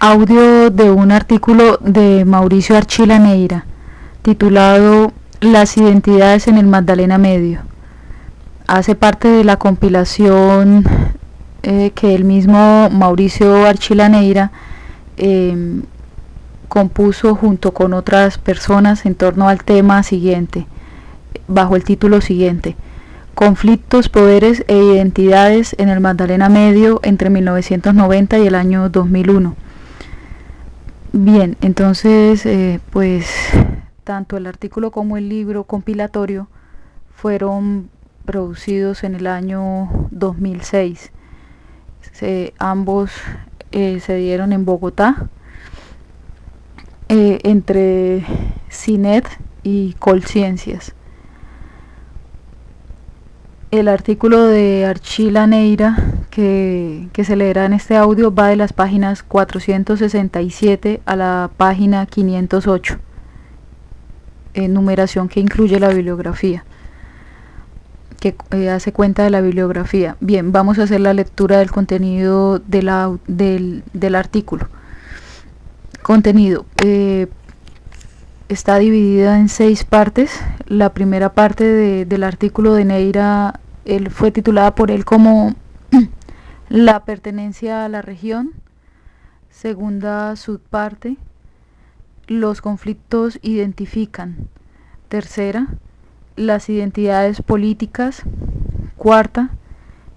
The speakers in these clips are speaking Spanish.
Audio de un artículo de Mauricio Archila Neira, titulado Las identidades en el Magdalena Medio. Hace parte de la compilación que el mismo Mauricio Archila Neira compuso junto con otras personas en torno al tema siguiente, bajo el título siguiente: Conflictos, poderes e identidades en el Magdalena Medio entre 1990 y el año 2001. Bien, entonces pues tanto el artículo como el libro compilatorio fueron producidos en el año 2006. Ambos se dieron en Bogotá, entre CINET y Colciencias. El artículo de Archila Neira que se leerá en este audio va de las páginas 467 a la página 508, numeración que incluye la bibliografía, que hace cuenta de la bibliografía. Bien, vamos a hacer la lectura del contenido del artículo. Contenido. Está dividida en 6 partes. La primera parte del artículo de Neira fue titulada por él como La pertenencia a la región. Segunda subparte, Los conflictos identifican. Tercera, Las identidades políticas. Cuarta,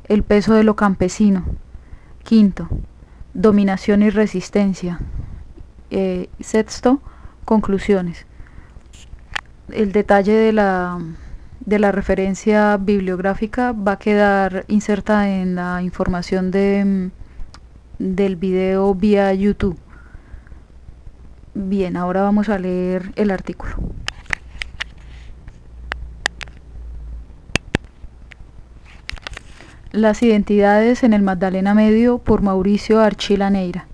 El peso de lo campesino. Quinto, Dominación y resistencia. Sexto, Conclusiones. El detalle de la referencia bibliográfica va a quedar inserta en la información del video vía YouTube. Bien, ahora vamos a leer el artículo. Las identidades en el Magdalena Medio, por Mauricio Archila Neira.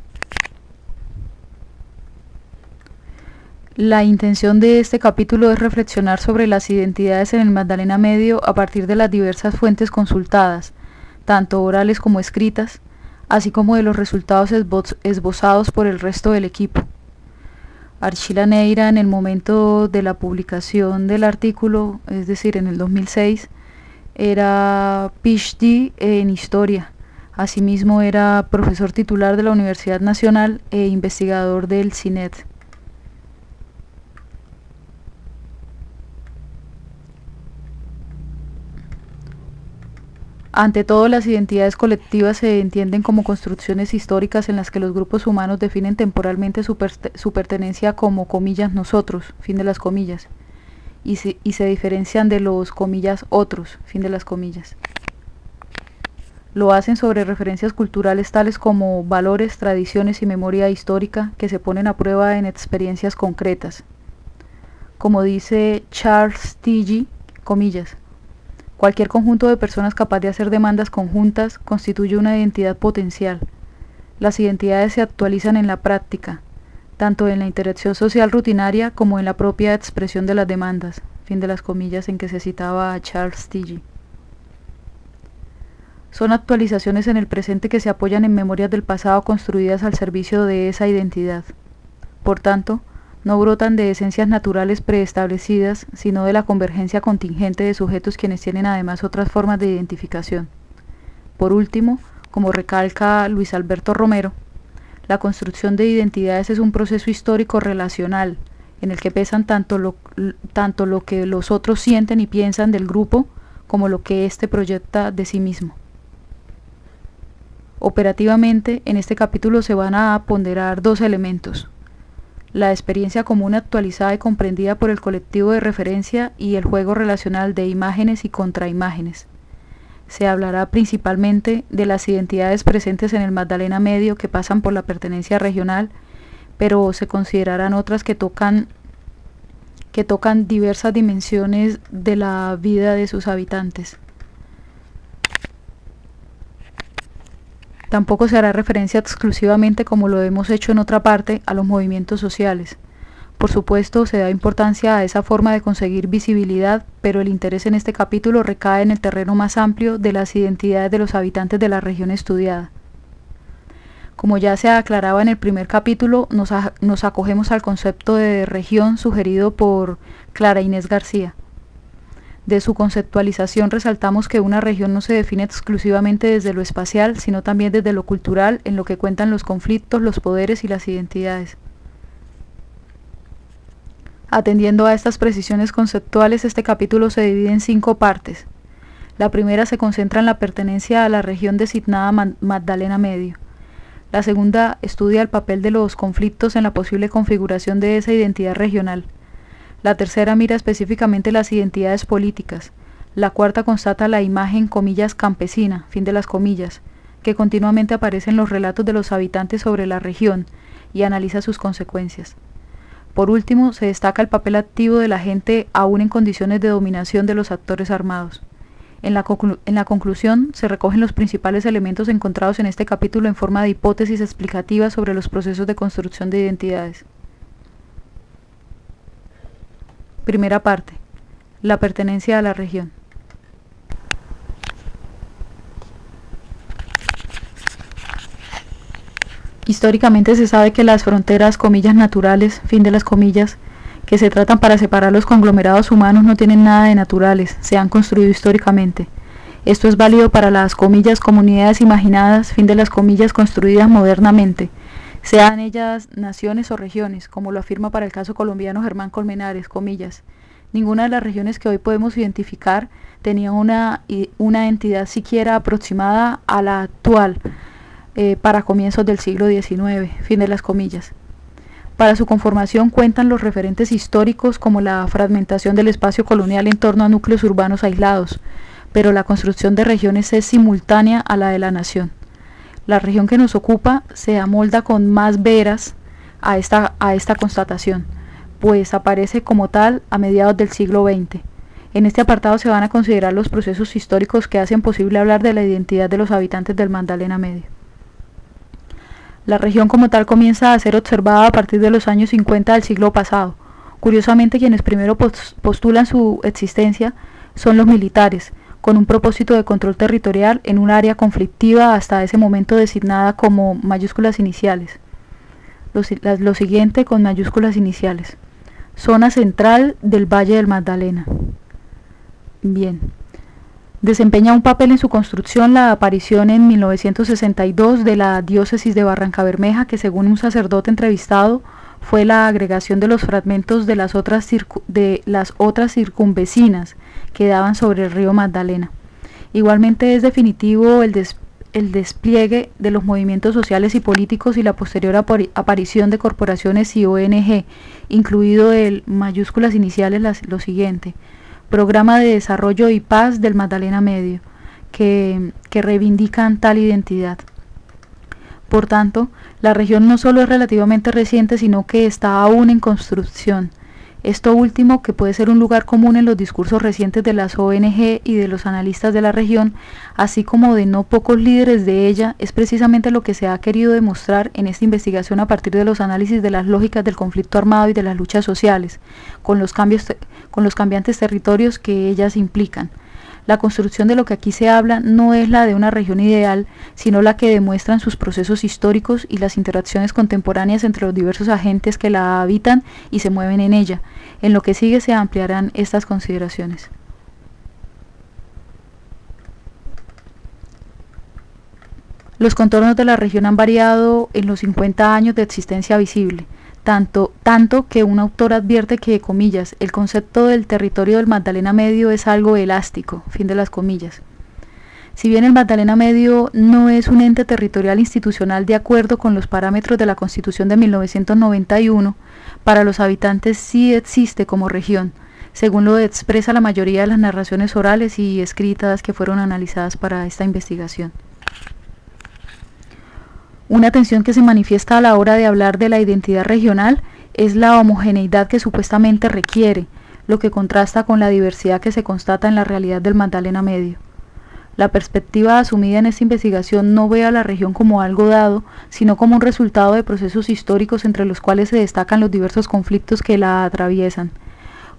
La intención de este capítulo es reflexionar sobre las identidades en el Magdalena Medio a partir de las diversas fuentes consultadas, tanto orales como escritas, así como de los resultados esbozados por el resto del equipo. Archila Neira, en el momento de la publicación del artículo, es decir, en el 2006, era PhD en Historia. Asimismo, era profesor titular de la Universidad Nacional e investigador del CINET. Ante todo, las identidades colectivas se entienden como construcciones históricas en las que los grupos humanos definen temporalmente su pertenencia como, comillas, nosotros, fin de las comillas, y se diferencian de los, comillas, otros, fin de las comillas. Lo hacen sobre referencias culturales tales como valores, tradiciones y memoria histórica que se ponen a prueba en experiencias concretas. Como dice Charles Tilly, comillas, cualquier conjunto de personas capaz de hacer demandas conjuntas constituye una identidad potencial. Las identidades se actualizan en la práctica, tanto en la interacción social rutinaria como en la propia expresión de las demandas, fin de las comillas en que se citaba a Charles Tilly. Son actualizaciones en el presente que se apoyan en memorias del pasado construidas al servicio de esa identidad. Por tanto, no brotan de esencias naturales preestablecidas, sino de la convergencia contingente de sujetos quienes tienen además otras formas de identificación. Por último, como recalca Luis Alberto Romero, la construcción de identidades es un proceso histórico relacional, en el que pesan tanto lo que los otros sienten y piensan del grupo, como lo que éste proyecta de sí mismo. Operativamente, en este capítulo se van a ponderar 2 elementos: la experiencia común actualizada y comprendida por el colectivo de referencia y el juego relacional de imágenes y contraimágenes. Se hablará principalmente de las identidades presentes en el Magdalena Medio que pasan por la pertenencia regional, pero se considerarán otras que tocan diversas dimensiones de la vida de sus habitantes. Tampoco se hará referencia exclusivamente, como lo hemos hecho en otra parte, a los movimientos sociales. Por supuesto, se da importancia a esa forma de conseguir visibilidad, pero el interés en este capítulo recae en el terreno más amplio de las identidades de los habitantes de la región estudiada. Como ya se aclaraba en el primer capítulo, nos acogemos al concepto de región sugerido por Clara Inés García. De su conceptualización resaltamos que una región no se define exclusivamente desde lo espacial, sino también desde lo cultural, en lo que cuentan los conflictos, los poderes y las identidades. Atendiendo a estas precisiones conceptuales, este capítulo se divide en 5 partes. La primera se concentra en la pertenencia a la región designada Magdalena Medio. La segunda estudia el papel de los conflictos en la posible configuración de esa identidad regional. La tercera mira específicamente las identidades políticas. La cuarta constata la imagen, comillas, campesina, fin de las comillas, que continuamente aparece en los relatos de los habitantes sobre la región y analiza sus consecuencias. Por último, se destaca el papel activo de la gente aún en condiciones de dominación de los actores armados. En la conclusión, se recogen los principales elementos encontrados en este capítulo en forma de hipótesis explicativas sobre los procesos de construcción de identidades. Primera parte. La pertenencia a la región. Históricamente se sabe que las fronteras, comillas, naturales, fin de las comillas, que se tratan para separar los conglomerados humanos no tienen nada de naturales, se han construido históricamente. Esto es válido para las comillas, comunidades imaginadas, fin de las comillas, construidas modernamente, sean ellas naciones o regiones, como lo afirma para el caso colombiano Germán Colmenares, comillas. Ninguna de las regiones que hoy podemos identificar tenía una entidad siquiera aproximada a la actual para comienzos del siglo XIX, fin de las comillas. Para su conformación cuentan los referentes históricos como la fragmentación del espacio colonial en torno a núcleos urbanos aislados, pero la construcción de regiones es simultánea a la de la nación. La región que nos ocupa se amolda con más veras a esta constatación, pues aparece como tal a mediados del siglo XX. En este apartado se van a considerar los procesos históricos que hacen posible hablar de la identidad de los habitantes del Magdalena Medio. La región como tal comienza a ser observada a partir de los años 50 del siglo pasado. Curiosamente, quienes primero postulan su existencia son los militares, con un propósito de control territorial en un área conflictiva hasta ese momento designada como mayúsculas iniciales. Lo siguiente con mayúsculas iniciales. Zona central del Valle del Magdalena. Bien. Desempeña un papel en su construcción la aparición en 1962 de la diócesis de Barrancabermeja, que según un sacerdote entrevistado fue la agregación de los fragmentos de las otras circunvecinas que daban sobre el río Magdalena. Igualmente es definitivo el despliegue de los movimientos sociales y políticos y la posterior aparición de corporaciones y ONG, incluido el mayúsculas iniciales lo siguiente. Programa de Desarrollo y Paz del Magdalena Medio, que reivindican tal identidad. Por tanto, la región no solo es relativamente reciente, sino que está aún en construcción. Esto último, que puede ser un lugar común en los discursos recientes de las ONG y de los analistas de la región, así como de no pocos líderes de ella, es precisamente lo que se ha querido demostrar en esta investigación a partir de los análisis de las lógicas del conflicto armado y de las luchas sociales, con los cambiantes territorios que ellas implican. La construcción de lo que aquí se habla no es la de una región ideal, sino la que demuestran sus procesos históricos y las interacciones contemporáneas entre los diversos agentes que la habitan y se mueven en ella. En lo que sigue se ampliarán estas consideraciones. Los contornos de la región han variado en los 50 años de existencia visible. Tanto que un autor advierte que, comillas, el concepto del territorio del Magdalena Medio es algo elástico, fin de las comillas. Si bien el Magdalena Medio no es un ente territorial institucional de acuerdo con los parámetros de la Constitución de 1991, para los habitantes sí existe como región, según lo expresa la mayoría de las narraciones orales y escritas que fueron analizadas para esta investigación. Una tensión que se manifiesta a la hora de hablar de la identidad regional es la homogeneidad que supuestamente requiere, lo que contrasta con la diversidad que se constata en la realidad del Magdalena Medio. La perspectiva asumida en esta investigación no ve a la región como algo dado, sino como un resultado de procesos históricos entre los cuales se destacan los diversos conflictos que la atraviesan.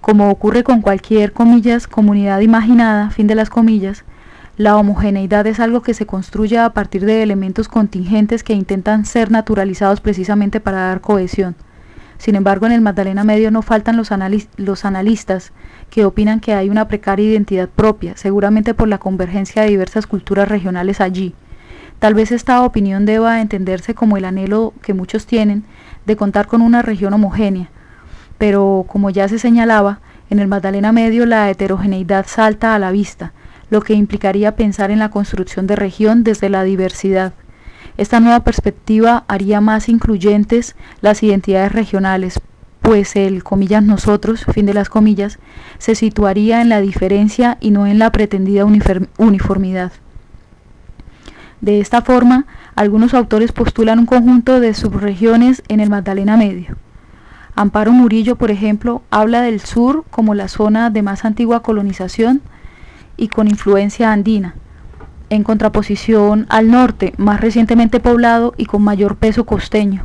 Como ocurre con cualquier, comillas, comunidad imaginada, fin de las comillas, La homogeneidad es algo que se construye a partir de elementos contingentes que intentan ser naturalizados precisamente para dar cohesión. Sin embargo, en el Magdalena Medio no faltan los analistas que opinan que hay una precaria identidad propia, seguramente por la convergencia de diversas culturas regionales allí. Tal vez esta opinión deba entenderse como el anhelo que muchos tienen de contar con una región homogénea, pero como ya se señalaba, en el Magdalena Medio la heterogeneidad salta a la vista, lo que implicaría pensar en la construcción de región desde la diversidad. Esta nueva perspectiva haría más incluyentes las identidades regionales, pues el comillas nosotros, fin de las comillas, se situaría en la diferencia y no en la pretendida uniformidad. De esta forma, algunos autores postulan un conjunto de subregiones en el Magdalena Medio. Amparo Murillo, por ejemplo, habla del sur como la zona de más antigua colonización y con influencia andina, en contraposición al norte, más recientemente poblado y con mayor peso costeño.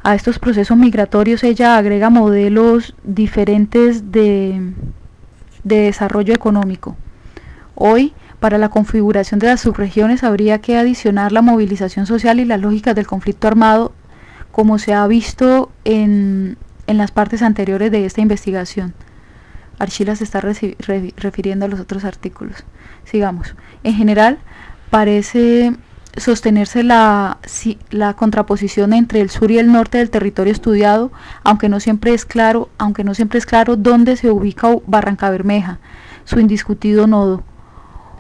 A estos procesos migratorios ella agrega modelos diferentes de desarrollo económico. Hoy, para la configuración de las subregiones habría que adicionar la movilización social y las lógicas del conflicto armado, como se ha visto en las partes anteriores de esta investigación. Archila se está refiriendo a los otros artículos. Sigamos. En general, parece sostenerse la contraposición entre el sur y el norte del territorio estudiado, aunque no siempre es claro dónde se ubica Barrancabermeja, su indiscutido nodo.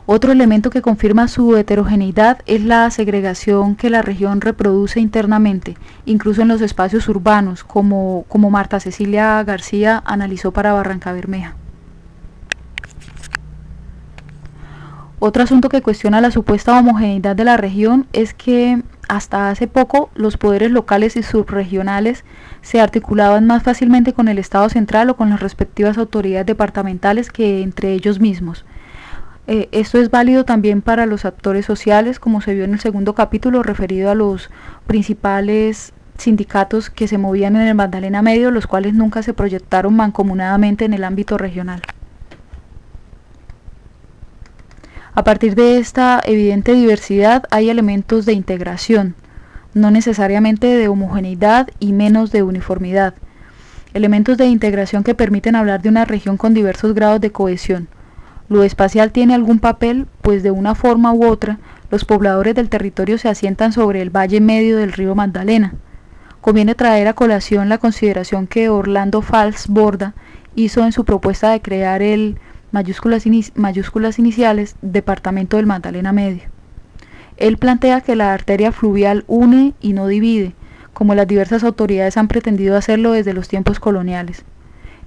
Otro elemento que confirma su heterogeneidad es la segregación que la región reproduce internamente, incluso en los espacios urbanos, como Marta Cecilia García analizó para Barrancabermeja. Otro asunto que cuestiona la supuesta homogeneidad de la región es que hasta hace poco los poderes locales y subregionales se articulaban más fácilmente con el Estado central o con las respectivas autoridades departamentales que entre ellos mismos. Esto es válido también para los actores sociales, como se vio en el segundo capítulo referido a los principales sindicatos que se movían en el Magdalena Medio, los cuales nunca se proyectaron mancomunadamente en el ámbito regional. A partir de esta evidente diversidad hay elementos de integración, no necesariamente de homogeneidad y menos de uniformidad. Elementos de integración que permiten hablar de una región con diversos grados de cohesión. Lo espacial tiene algún papel, pues de una forma u otra, los pobladores del territorio se asientan sobre el valle medio del río Magdalena. Conviene traer a colación la consideración que Orlando Fals Borda hizo en su propuesta de crear el mayúsculas iniciales Departamento del Magdalena Medio. Él plantea que la arteria fluvial une y no divide, como las diversas autoridades han pretendido hacerlo desde los tiempos coloniales.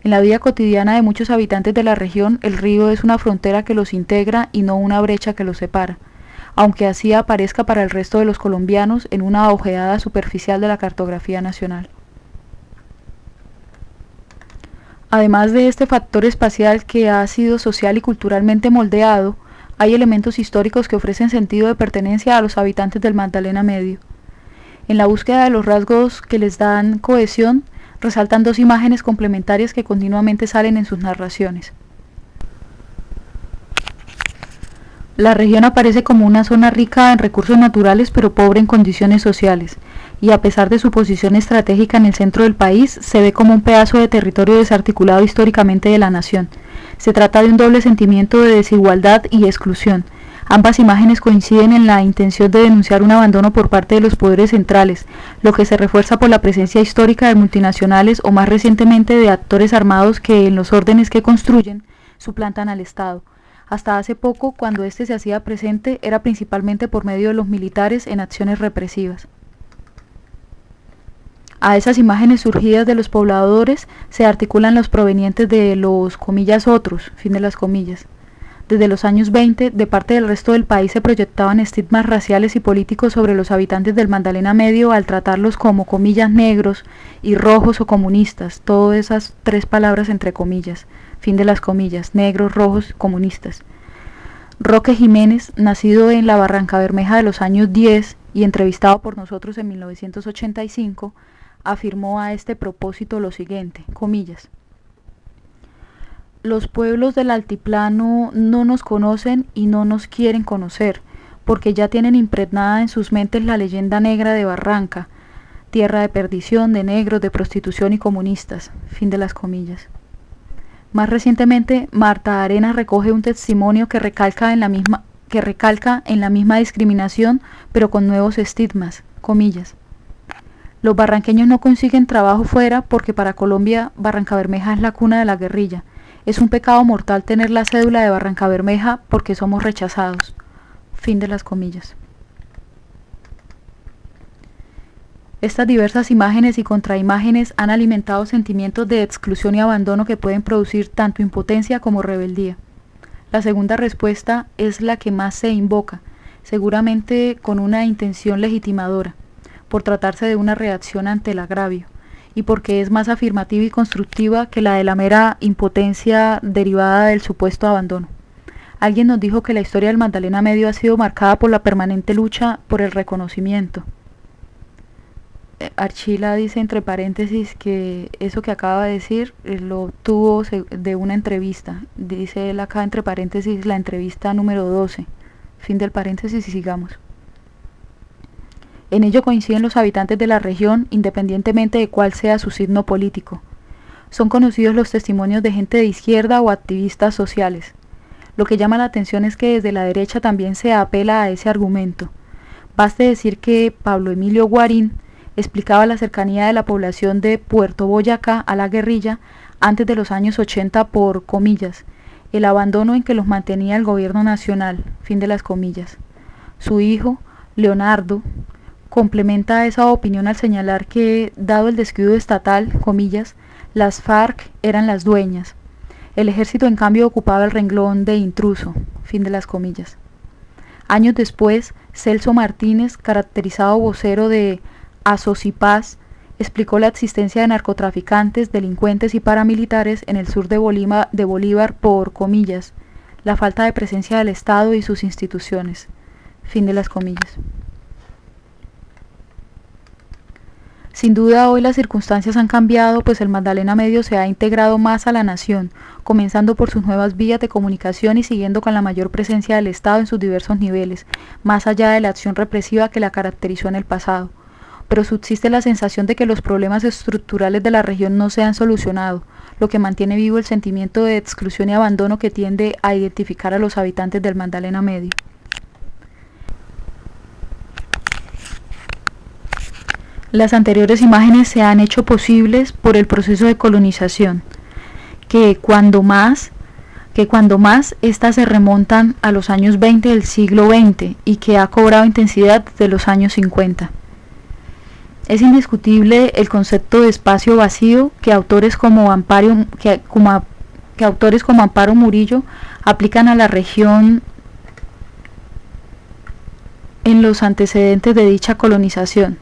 En la vida cotidiana de muchos habitantes de la región, el río es una frontera que los integra y no una brecha que los separa, aunque así aparezca para el resto de los colombianos en una ojeada superficial de la cartografía nacional. Además de este factor espacial que ha sido social y culturalmente moldeado, hay elementos históricos que ofrecen sentido de pertenencia a los habitantes del Magdalena Medio. En la búsqueda de los rasgos que les dan cohesión, resaltan dos imágenes complementarias que continuamente salen en sus narraciones. La región aparece como una zona rica en recursos naturales pero pobre en condiciones sociales, y a pesar de su posición estratégica en el centro del país, se ve como un pedazo de territorio desarticulado históricamente de la nación. Se trata de un doble sentimiento de desigualdad y exclusión. Ambas imágenes coinciden en la intención de denunciar un abandono por parte de los poderes centrales, lo que se refuerza por la presencia histórica de multinacionales o más recientemente de actores armados que en los órdenes que construyen suplantan al Estado. Hasta hace poco, cuando éste se hacía presente, era principalmente por medio de los militares en acciones represivas. A esas imágenes surgidas de los pobladores se articulan los provenientes de los comillas otros, fin de las comillas. Desde los años 20, de parte del resto del país se proyectaban estigmas raciales y políticos sobre los habitantes del Magdalena Medio al tratarlos como comillas negros y rojos o comunistas, todas esas tres palabras entre comillas, fin de las comillas, negros, rojos, comunistas. Roque Jiménez, nacido en la Barrancabermeja de los años 10 y entrevistado por nosotros en 1985, afirmó a este propósito lo siguiente, comillas: Los pueblos del altiplano no nos conocen y no nos quieren conocer, porque ya tienen impregnada en sus mentes la leyenda negra de Barranca, tierra de perdición, de negros, de prostitución y comunistas. Fin de las comillas. Más recientemente, Marta Arenas recoge un testimonio que recalca en la misma discriminación, pero con nuevos estigmas, comillas. Los barranqueños no consiguen trabajo fuera porque para Colombia Barrancabermeja es la cuna de la guerrilla. Es un pecado mortal tener la cédula de Barrancabermeja porque somos rechazados. Fin de las comillas. Estas diversas imágenes y contraimágenes han alimentado sentimientos de exclusión y abandono que pueden producir tanto impotencia como rebeldía. La segunda respuesta es la que más se invoca, seguramente con una intención legitimadora, por tratarse de una reacción ante el agravio, y porque es más afirmativa y constructiva que la de la mera impotencia derivada del supuesto abandono. Alguien nos dijo que la historia del Magdalena Medio ha sido marcada por la permanente lucha por el reconocimiento. Archila dice entre paréntesis que eso que acaba de decir lo obtuvo de una entrevista. Dice él acá entre paréntesis la entrevista número 12. Fin del paréntesis y sigamos. En ello coinciden los habitantes de la región, independientemente de cuál sea su signo político. Son conocidos los testimonios de gente de izquierda o activistas sociales. Lo que llama la atención es que desde la derecha también se apela a ese argumento. Baste decir que Pablo Emilio Guarín explicaba la cercanía de la población de Puerto Boyacá a la guerrilla antes de los años 80 por, comillas, el abandono en que los mantenía el gobierno nacional, fin de las comillas. Su hijo, Leonardo, complementa esa opinión al señalar que, dado el descuido estatal, comillas, las FARC eran las dueñas. El ejército en cambio ocupaba el renglón de intruso, fin de las comillas. Años después, Celso Martínez, caracterizado vocero de Asocipaz, explicó la existencia de narcotraficantes, delincuentes y paramilitares en el sur de Bolívar por, comillas, la falta de presencia del Estado y sus instituciones, fin de las comillas. Sin duda hoy las circunstancias han cambiado, pues el Magdalena Medio se ha integrado más a la nación, comenzando por sus nuevas vías de comunicación y siguiendo con la mayor presencia del Estado en sus diversos niveles, más allá de la acción represiva que la caracterizó en el pasado. Pero subsiste la sensación de que los problemas estructurales de la región no se han solucionado, lo que mantiene vivo el sentimiento de exclusión y abandono que tiende a identificar a los habitantes del Magdalena Medio. Las anteriores imágenes se han hecho posibles por el proceso de colonización, que cuando más éstas se remontan a los años 20 del siglo XX y que ha cobrado intensidad desde los años 50. Es indiscutible el concepto de espacio vacío que autores como Amparo Murillo aplican a la región en los antecedentes de dicha colonización.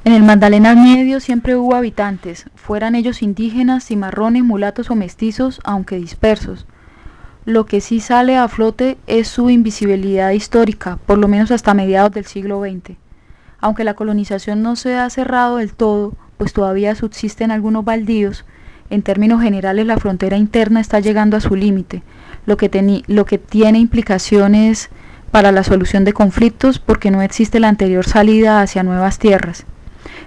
En el Magdalena Medio siempre hubo habitantes, fueran ellos indígenas, cimarrones, mulatos o mestizos, aunque dispersos. Lo que sí sale a flote es su invisibilidad histórica, por lo menos hasta mediados del siglo XX. Aunque la colonización no se ha cerrado del todo, pues todavía subsisten algunos baldíos, en términos generales la frontera interna está llegando a su límite, lo que tiene implicaciones para la solución de conflictos porque no existe la anterior salida hacia nuevas tierras.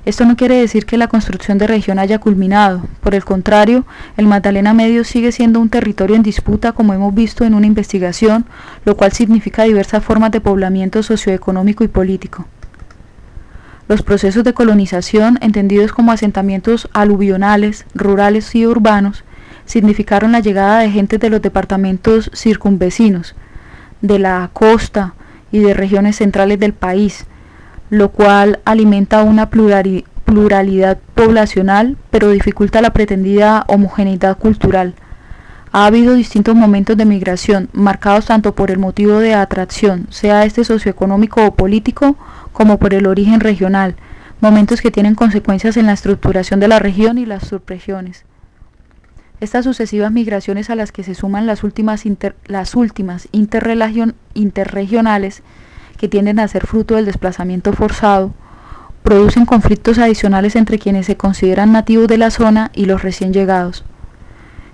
Esto no quiere decir que la construcción de región haya culminado, por el contrario, el Magdalena Medio sigue siendo un territorio en disputa como hemos visto en una investigación, lo cual significa diversas formas de poblamiento socioeconómico y político. Los procesos de colonización, entendidos como asentamientos aluvionales, rurales y urbanos, significaron la llegada de gentes de los departamentos circunvecinos, de la costa y de regiones centrales del país, lo cual alimenta una pluralidad poblacional, pero dificulta la pretendida homogeneidad cultural. Ha habido distintos momentos de migración, marcados tanto por el motivo de atracción, sea este socioeconómico o político, como por el origen regional, momentos que tienen consecuencias en la estructuración de la región y las subregiones. Estas sucesivas migraciones a las que se suman las últimas interregionales, que tienden a ser fruto del desplazamiento forzado, producen conflictos adicionales entre quienes se consideran nativos de la zona y los recién llegados.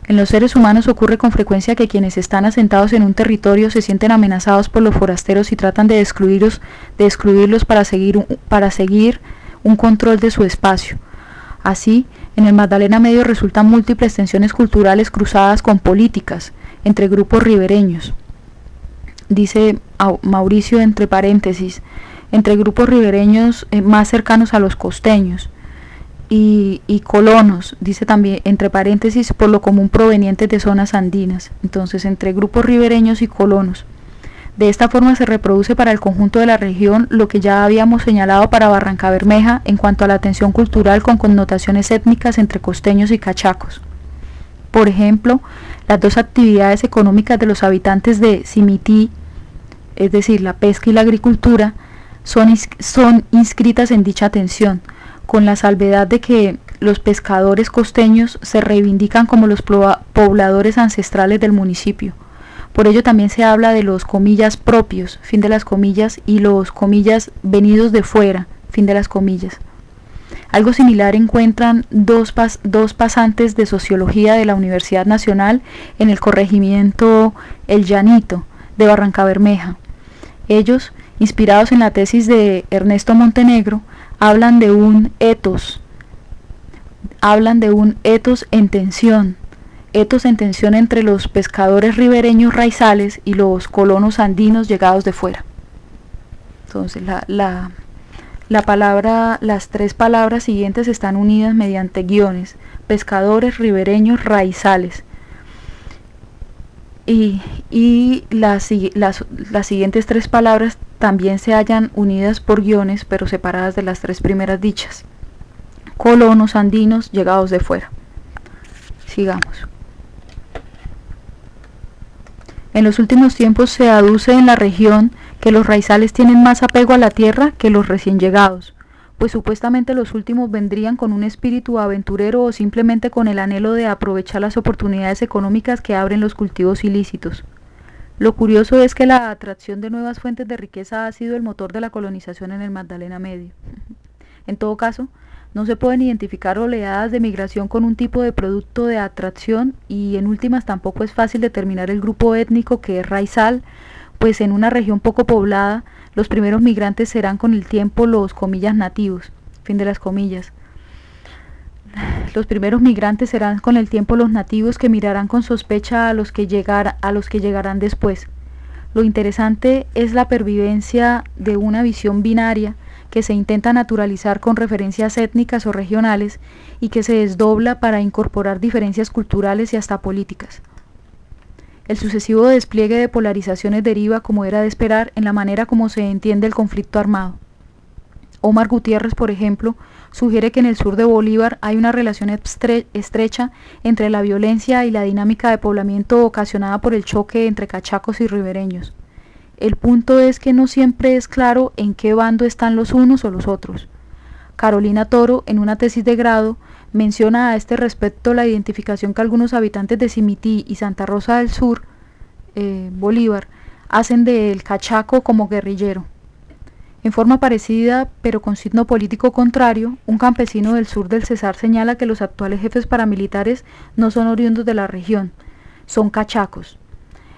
En los seres humanos ocurre con frecuencia que quienes están asentados en un territorio se sienten amenazados por los forasteros y tratan de excluirlos para seguir un control de su espacio. Así, en el Magdalena Medio resultan múltiples tensiones culturales cruzadas con políticas entre grupos ribereños. Dice Mauricio entre paréntesis, entre grupos ribereños más cercanos a los costeños y colonos, dice también entre paréntesis, por lo común provenientes de zonas andinas. Entonces, entre grupos ribereños y colonos. De esta forma se reproduce para el conjunto de la región lo que ya habíamos señalado para Barrancabermeja en cuanto a la tensión cultural con connotaciones étnicas entre costeños y cachacos. Por ejemplo, las dos actividades económicas de los habitantes de Simití, es decir, la pesca y la agricultura, son inscritas en dicha tensión, con la salvedad de que los pescadores costeños se reivindican como los pobladores ancestrales del municipio. Por ello también se habla de los comillas propios, fin de las comillas, y los comillas venidos de fuera, fin de las comillas. Algo similar encuentran dos pasantes de Sociología de la Universidad Nacional en el corregimiento El Llanito de Barrancabermeja. Ellos, inspirados en la tesis de Ernesto Montenegro, hablan de un etos en tensión entre los pescadores ribereños raizales y los colonos andinos llegados de fuera. Entonces las tres palabras siguientes están unidas mediante guiones: pescadores ribereños raizales. Y las siguientes tres palabras también se hallan unidas por guiones, pero separadas de las tres primeras dichas: colonos andinos llegados de fuera. Sigamos. En los últimos tiempos se aduce en la región que los raizales tienen más apego a la tierra que los recién llegados, pues supuestamente los últimos vendrían con un espíritu aventurero o simplemente con el anhelo de aprovechar las oportunidades económicas que abren los cultivos ilícitos. Lo curioso es que la atracción de nuevas fuentes de riqueza ha sido el motor de la colonización en el Magdalena Medio. En todo caso, no se pueden identificar oleadas de migración con un tipo de producto de atracción y en últimas tampoco es fácil determinar el grupo étnico que es raizal, pues en una región poco poblada los primeros migrantes serán con el tiempo los comillas nativos, fin de las comillas. Los primeros migrantes serán con el tiempo los nativos que mirarán con sospecha a los que llegarán después. Lo interesante es la pervivencia de una visión binaria que se intenta naturalizar con referencias étnicas o regionales y que se desdobla para incorporar diferencias culturales y hasta políticas. El sucesivo despliegue de polarizaciones deriva, como era de esperar, en la manera como se entiende el conflicto armado. Omar Gutiérrez, por ejemplo, sugiere que en el sur de Bolívar hay una relación estrecha entre la violencia y la dinámica de poblamiento ocasionada por el choque entre cachacos y ribereños. El punto es que no siempre es claro en qué bando están los unos o los otros. Carolina Toro, en una tesis de grado, menciona a este respecto la identificación que algunos habitantes de Simití y Santa Rosa del Sur, Bolívar, hacen del cachaco como guerrillero. En forma parecida, pero con signo político contrario, un campesino del sur del Cesar señala que los actuales jefes paramilitares no son oriundos de la región, son cachacos.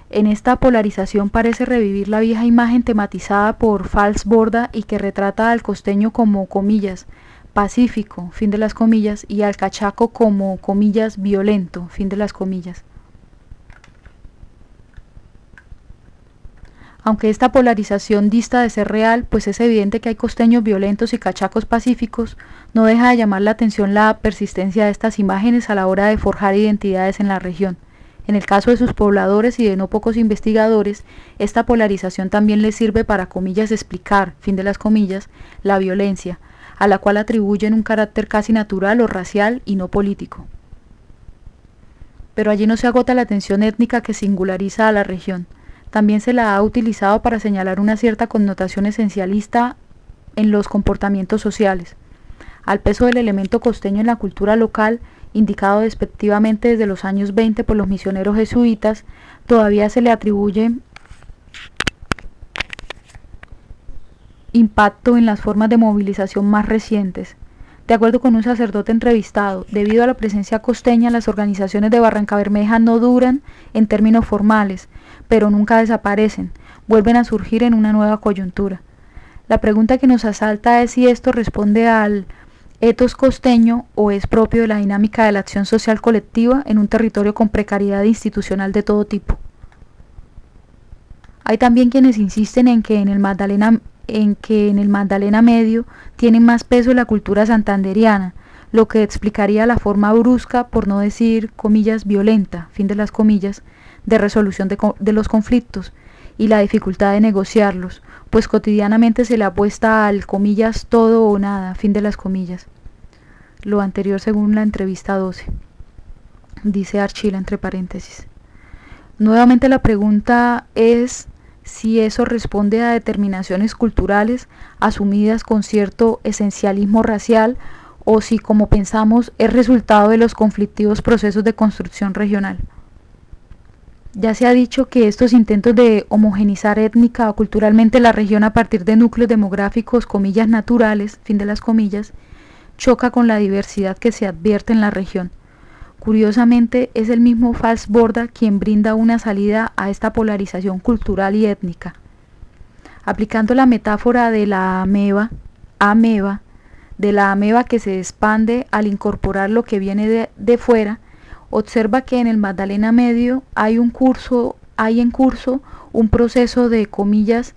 En esta polarización parece revivir la vieja imagen tematizada por Fals Borda y que retrata al costeño como, comillas, pacífico, fin de las comillas, y al cachaco como, comillas, violento, fin de las comillas. Aunque esta polarización dista de ser real, pues es evidente que hay costeños violentos y cachacos pacíficos, no deja de llamar la atención la persistencia de estas imágenes a la hora de forjar identidades en la región. En el caso de sus pobladores y de no pocos investigadores, esta polarización también les sirve para, comillas, explicar, fin de las comillas, la violencia, a la cual atribuyen un carácter casi natural o racial y no político. Pero allí no se agota la tensión étnica que singulariza a la región. También se la ha utilizado para señalar una cierta connotación esencialista en los comportamientos sociales. Al peso del elemento costeño en la cultura local, indicado despectivamente desde los años 20 por los misioneros jesuitas, todavía se le atribuye impacto en las formas de movilización más recientes. De acuerdo con un sacerdote entrevistado, debido a la presencia costeña, las organizaciones de Barrancabermeja no duran en términos formales, pero nunca desaparecen, vuelven a surgir en una nueva coyuntura. La pregunta que nos asalta es si esto responde al etos costeño o es propio de la dinámica de la acción social colectiva en un territorio con precariedad institucional de todo tipo. Hay también quienes insisten en que en el Magdalena Medio tiene más peso la cultura santanderiana, lo que explicaría la forma brusca, por no decir, comillas, violenta, fin de las comillas, de resolución de los conflictos y la dificultad de negociarlos, pues cotidianamente se le apuesta al, comillas, todo o nada, fin de las comillas. Lo anterior según la entrevista 12, dice Archila entre paréntesis. Nuevamente la pregunta es si eso responde a determinaciones culturales asumidas con cierto esencialismo racial o si, como pensamos, es resultado de los conflictivos procesos de construcción regional. Ya se ha dicho que estos intentos de homogenizar étnica o culturalmente la región a partir de núcleos demográficos, comillas, naturales, fin de las comillas, choca con la diversidad que se advierte en la región. Curiosamente, es el mismo Falsborda quien brinda una salida a esta polarización cultural y étnica. Aplicando la metáfora de la ameba que se expande al incorporar lo que viene de fuera, observa que en el Magdalena Medio hay en curso un proceso de, comillas,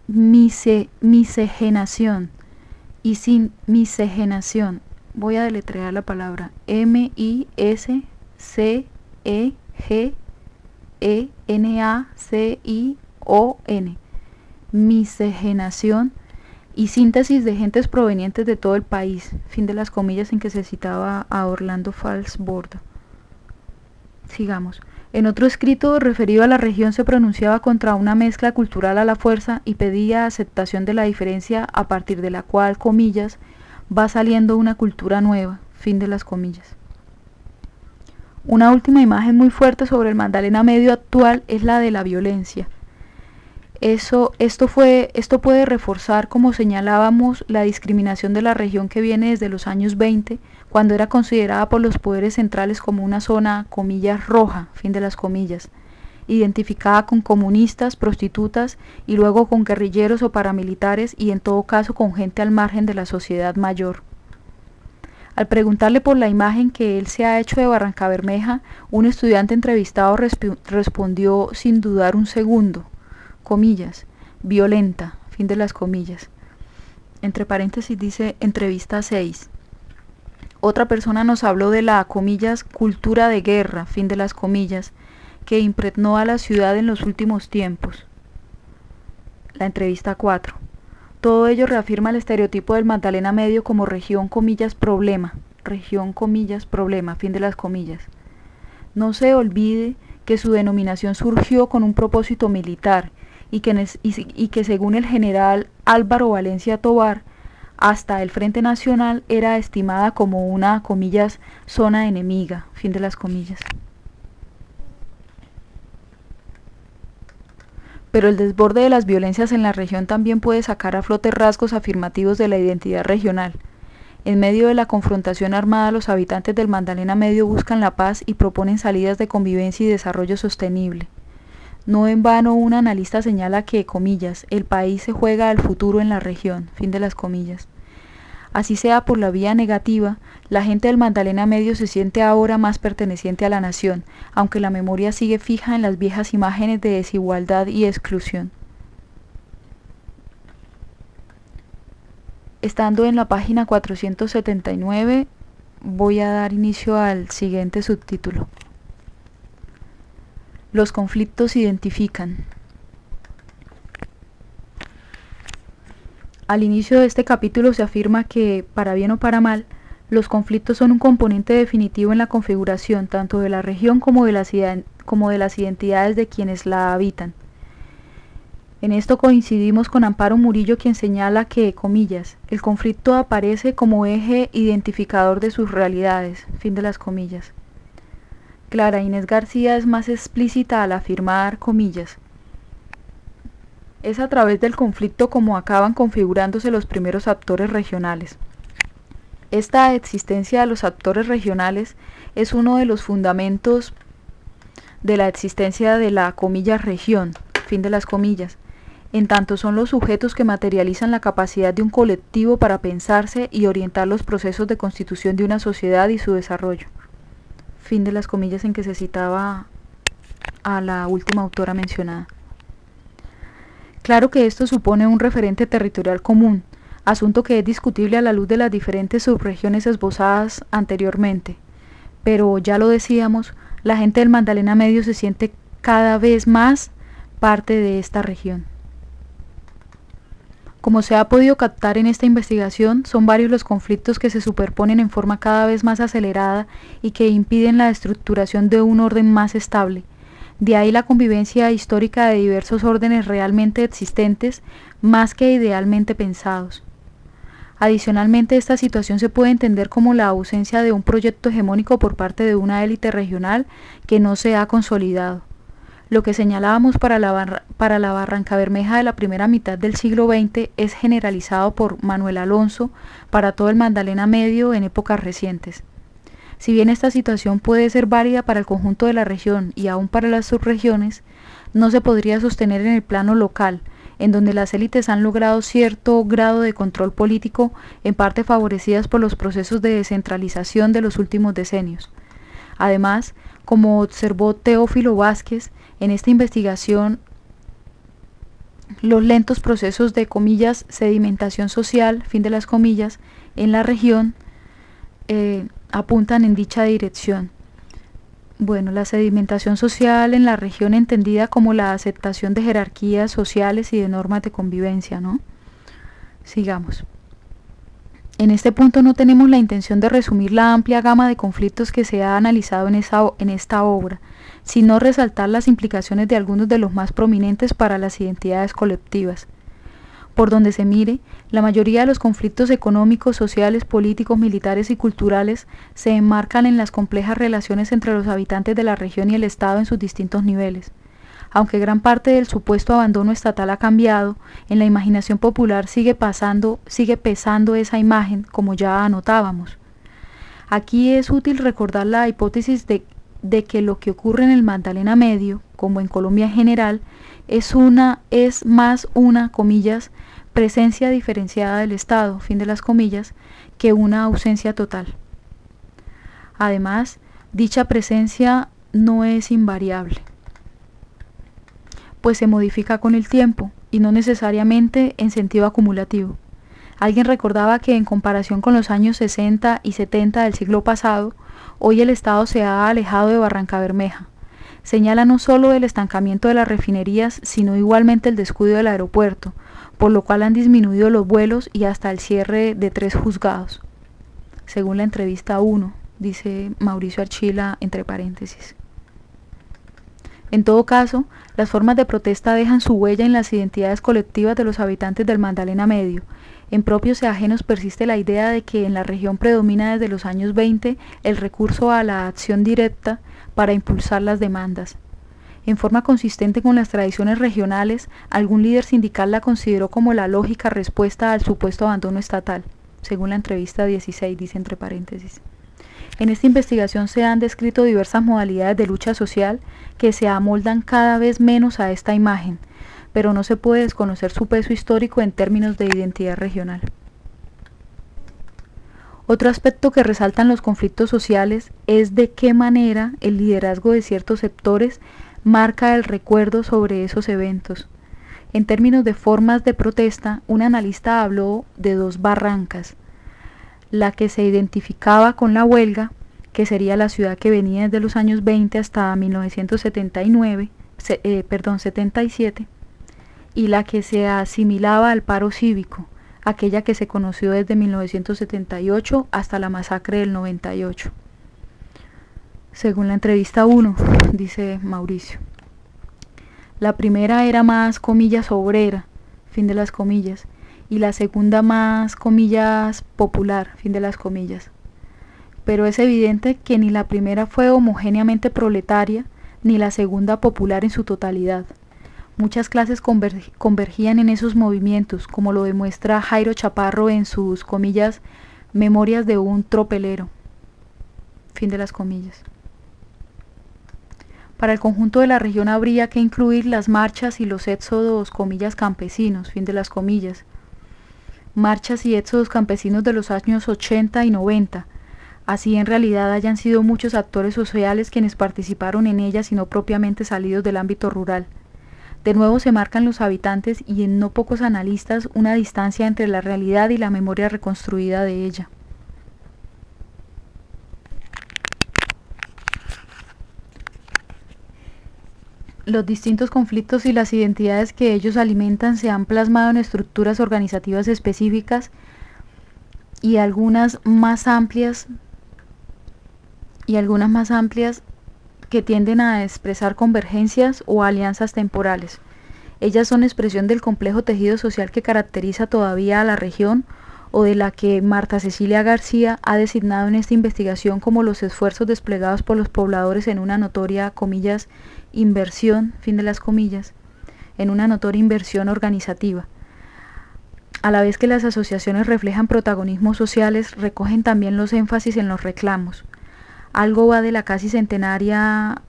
miscigenación y sin miscigenación. Voy a deletrear la palabra miscegenación, miscigenación y síntesis de gentes provenientes de todo el país, fin de las comillas en que se citaba a Orlando Falsborda. Sigamos. En otro escrito referido a la región se pronunciaba contra una mezcla cultural a la fuerza y pedía aceptación de la diferencia a partir de la cual, comillas, va saliendo una cultura nueva, fin de las comillas. Una última imagen muy fuerte sobre el Magdalena Medio actual es la de la violencia. Esto puede reforzar, como señalábamos, la discriminación de la región que viene desde los años 20, cuando era considerada por los poderes centrales como una zona, comillas, roja, fin de las comillas, identificada con comunistas, prostitutas y luego con guerrilleros o paramilitares y en todo caso con gente al margen de la sociedad mayor. Al preguntarle por la imagen que él se ha hecho de Barrancabermeja, un estudiante entrevistado respondió sin dudar un segundo, comillas, violenta, fin de las comillas. Entre paréntesis dice entrevista 6. Otra persona nos habló de la, comillas, cultura de guerra, fin de las comillas, que impregnó a la ciudad en los últimos tiempos. La entrevista 4. Todo ello reafirma el estereotipo del Magdalena Medio como región, comillas, problema, fin de las comillas. No se olvide que su denominación surgió con un propósito militar y que según el general Álvaro Valencia Tovar, hasta el Frente Nacional era estimada como una, comillas, zona enemiga, fin de las comillas. Pero el desborde de las violencias en la región también puede sacar a flote rasgos afirmativos de la identidad regional. En medio de la confrontación armada, los habitantes del Magdalena Medio buscan la paz y proponen salidas de convivencia y desarrollo sostenible. No en vano un analista señala que, comillas, el país se juega al futuro en la región, fin de las comillas. Así sea por la vía negativa, la gente del Magdalena Medio se siente ahora más perteneciente a la nación, aunque la memoria sigue fija en las viejas imágenes de desigualdad y exclusión. Estando en la página 479, voy a dar inicio al siguiente subtítulo. Los conflictos identifican. Al inicio de este capítulo se afirma que, para bien o para mal, los conflictos son un componente definitivo en la configuración tanto de la región como de las identidades de quienes la habitan. En esto coincidimos con Amparo Murillo, quien señala que, comillas, el conflicto aparece como eje identificador de sus realidades, fin de las comillas. Clara Inés García es más explícita al afirmar, comillas, Es a través del conflicto como acaban configurándose los primeros actores regionales. Esta existencia de los actores regionales es uno de los fundamentos de la existencia de la comillas región, fin de las comillas, en tanto son los sujetos que materializan la capacidad de un colectivo para pensarse y orientar los procesos de constitución de una sociedad y su desarrollo. Fin de las comillas en que se citaba a la última autora mencionada. Claro que esto supone un referente territorial común, asunto que es discutible a la luz de las diferentes subregiones esbozadas anteriormente. Pero ya lo decíamos, la gente del Magdalena Medio se siente cada vez más parte de esta región. Como se ha podido captar en esta investigación, son varios los conflictos que se superponen en forma cada vez más acelerada y que impiden la estructuración de un orden más estable. De ahí la convivencia histórica de diversos órdenes realmente existentes, más que idealmente pensados. Adicionalmente, esta situación se puede entender como la ausencia de un proyecto hegemónico por parte de una élite regional que no se ha consolidado. Lo que señalábamos para la Barrancabermeja de la primera mitad del siglo XX es generalizado por Manuel Alonso para todo el Magdalena Medio en épocas recientes. Si bien esta situación puede ser válida para el conjunto de la región y aún para las subregiones, no se podría sostener en el plano local, en donde las élites han logrado cierto grado de control político, en parte favorecidas por los procesos de descentralización de los últimos decenios. Además, como observó Teófilo Vázquez, en esta investigación, los lentos procesos de comillas sedimentación social, fin de las comillas, en la región, apuntan en dicha dirección. Bueno, la sedimentación social en la región entendida como la aceptación de jerarquías sociales y de normas de convivencia, ¿no? Sigamos. En este punto no tenemos la intención de resumir la amplia gama de conflictos que se ha analizado en esta obra, sino resaltar las implicaciones de algunos de los más prominentes para las identidades colectivas. Por donde se mire, la mayoría de los conflictos económicos, sociales, políticos, militares y culturales se enmarcan en las complejas relaciones entre los habitantes de la región y el Estado en sus distintos niveles. Aunque gran parte del supuesto abandono estatal ha cambiado, en la imaginación popular sigue pesando esa imagen, como ya anotábamos. Aquí es útil recordar la hipótesis de que lo que ocurre en el Magdalena Medio, como en Colombia en general, es más una, comillas, presencia diferenciada del Estado, fin de las comillas, que una ausencia total. Además, dicha presencia no es invariable, pues se modifica con el tiempo y no necesariamente en sentido acumulativo. Alguien recordaba que en comparación con los años 60 y 70 del siglo pasado, hoy el Estado se ha alejado de Barrancabermeja. Señala no solo el estancamiento de las refinerías, sino igualmente el descuido del aeropuerto, por lo cual han disminuido los vuelos y hasta el cierre de 3 juzgados. Según la entrevista 1, dice Mauricio Archila entre paréntesis. En todo caso, las formas de protesta dejan su huella en las identidades colectivas de los habitantes del Magdalena Medio. En propios y ajenos persiste la idea de que en la región predomina desde los años 20 el recurso a la acción directa para impulsar las demandas. En forma consistente con las tradiciones regionales, algún líder sindical la consideró como la lógica respuesta al supuesto abandono estatal, según la entrevista 16, dice entre paréntesis. En esta investigación se han descrito diversas modalidades de lucha social que se amoldan cada vez menos a esta imagen, pero no se puede desconocer su peso histórico en términos de identidad regional. Otro aspecto que resaltan los conflictos sociales es de qué manera el liderazgo de ciertos sectores marca el recuerdo sobre esos eventos. En términos de formas de protesta, un analista habló de 2 barrancas, la que se identificaba con la huelga, que sería la ciudad que venía desde los años 20 hasta 77, y la que se asimilaba al paro cívico, aquella que se conoció desde 1978 hasta la masacre del 98. Según la entrevista 1, dice Mauricio. La primera era más, comillas, obrera, fin de las comillas, y la segunda más, comillas, popular, fin de las comillas. Pero es evidente que ni la primera fue homogéneamente proletaria, ni la segunda popular en su totalidad. Muchas clases convergían en esos movimientos, como lo demuestra Jairo Chaparro en sus comillas Memorias de un tropelero. Fin de las comillas. Para el conjunto de la región habría que incluir las marchas y los éxodos, comillas, campesinos, fin de las comillas. Marchas y éxodos campesinos de los años 80 y 90. Así en realidad hayan sido muchos actores sociales quienes participaron en ellas y no propiamente salidos del ámbito rural. De nuevo se marcan los habitantes y en no pocos analistas una distancia entre la realidad y la memoria reconstruida de ella. Los distintos conflictos y las identidades que ellos alimentan se han plasmado en estructuras organizativas específicas y algunas más amplias que tienden a expresar convergencias o alianzas temporales. Ellas son expresión del complejo tejido social que caracteriza todavía a la región o de la que Marta Cecilia García ha designado en esta investigación como los esfuerzos desplegados por los pobladores en una notoria, comillas, inversión, fin de las comillas, en una notoria inversión organizativa. A la vez que las asociaciones reflejan protagonismos sociales, recogen también los énfasis en los reclamos. Algo va de la casi centenaria,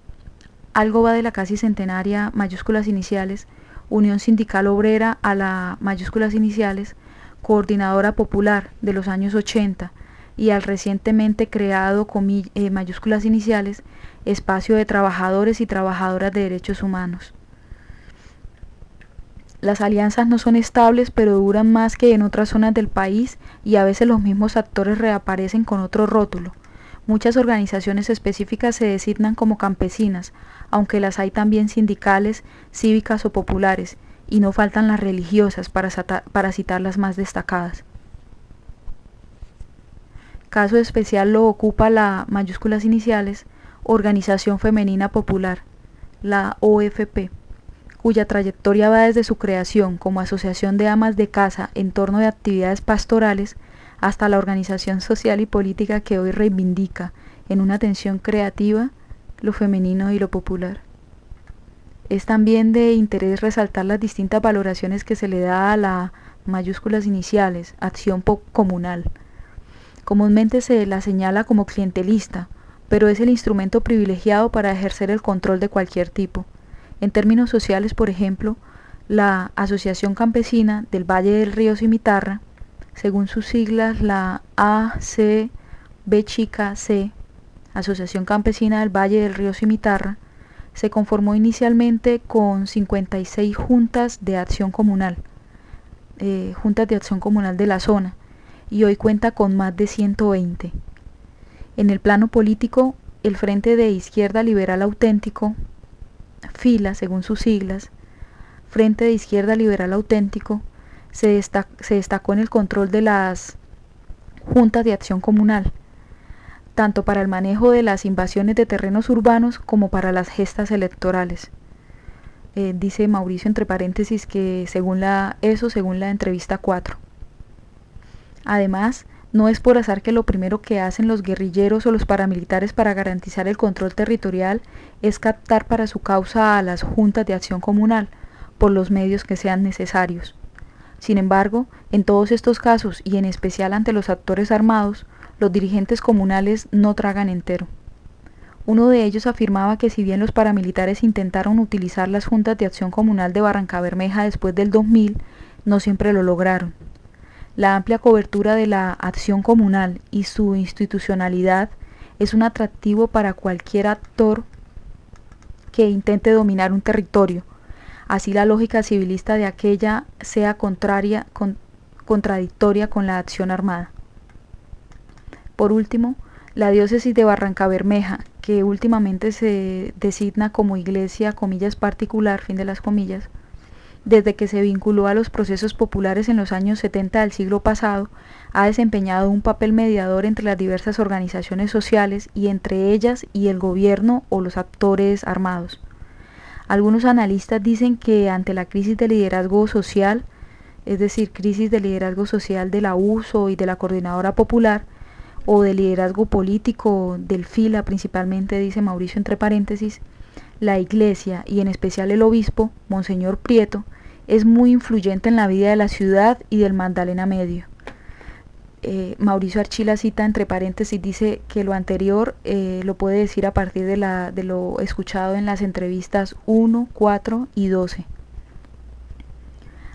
mayúsculas iniciales, Unión Sindical Obrera a la mayúsculas iniciales, Coordinadora Popular de los años 80 y al recientemente creado mayúsculas iniciales, Espacio de Trabajadores y Trabajadoras de Derechos Humanos. Las alianzas no son estables, pero duran más que en otras zonas del país y a veces los mismos actores reaparecen con otro rótulo. Muchas organizaciones específicas se designan como campesinas, aunque las hay también sindicales, cívicas o populares, y no faltan las religiosas para citar las más destacadas. Caso especial lo ocupa la mayúsculas iniciales Organización Femenina Popular, la OFP, cuya trayectoria va desde su creación como asociación de amas de casa en torno de actividades pastorales hasta la organización social y política que hoy reivindica, en una tensión creativa, lo femenino y lo popular. Es también de interés resaltar las distintas valoraciones que se le da a la mayúsculas iniciales, acción comunal. Comúnmente se la señala como clientelista, pero es el instrumento privilegiado para ejercer el control de cualquier tipo. En términos sociales, por ejemplo, la Asociación Campesina del Valle del Río Cimitarra, según sus siglas la ACBC, Asociación Campesina del Valle del Río Cimitarra, se conformó inicialmente con 56 juntas de acción comunal, de la zona, y hoy cuenta con más de 120. En el plano político, el Frente de Izquierda Liberal Auténtico, FILA, según sus siglas, Frente de Izquierda Liberal Auténtico, se destacó en el control de las juntas de acción comunal, tanto para el manejo de las invasiones de terrenos urbanos como para las gestas electorales. Dice Mauricio entre paréntesis que según la entrevista 4. Además, no es por azar que lo primero que hacen los guerrilleros o los paramilitares para garantizar el control territorial es captar para su causa a las juntas de acción comunal, por los medios que sean necesarios. Sin embargo, en todos estos casos, y en especial ante los actores armados, los dirigentes comunales no tragan entero. Uno de ellos afirmaba que si bien los paramilitares intentaron utilizar las juntas de acción comunal de Barrancabermeja después del 2000, no siempre lo lograron. La amplia cobertura de la acción comunal y su institucionalidad es un atractivo para cualquier actor que intente dominar un territorio. Así la lógica civilista de aquella sea contradictoria con la acción armada. Por último, la diócesis de Barrancabermeja, que últimamente se designa como iglesia, comillas, particular, fin de las comillas, desde que se vinculó a los procesos populares en los años 70 del siglo pasado, ha desempeñado un papel mediador entre las diversas organizaciones sociales y entre ellas y el gobierno o los actores armados. Algunos analistas dicen que ante la crisis de liderazgo social, es decir, crisis de liderazgo social de la USO y de la Coordinadora Popular, o de liderazgo político del FILA principalmente, dice Mauricio entre paréntesis, La Iglesia, y en especial el obispo, Monseñor Prieto, es muy influyente en la vida de la ciudad y del Magdalena Medio. Mauricio Archila cita entre paréntesis, dice que lo anterior lo puede decir a partir de lo escuchado en las entrevistas 1, 4 y 12.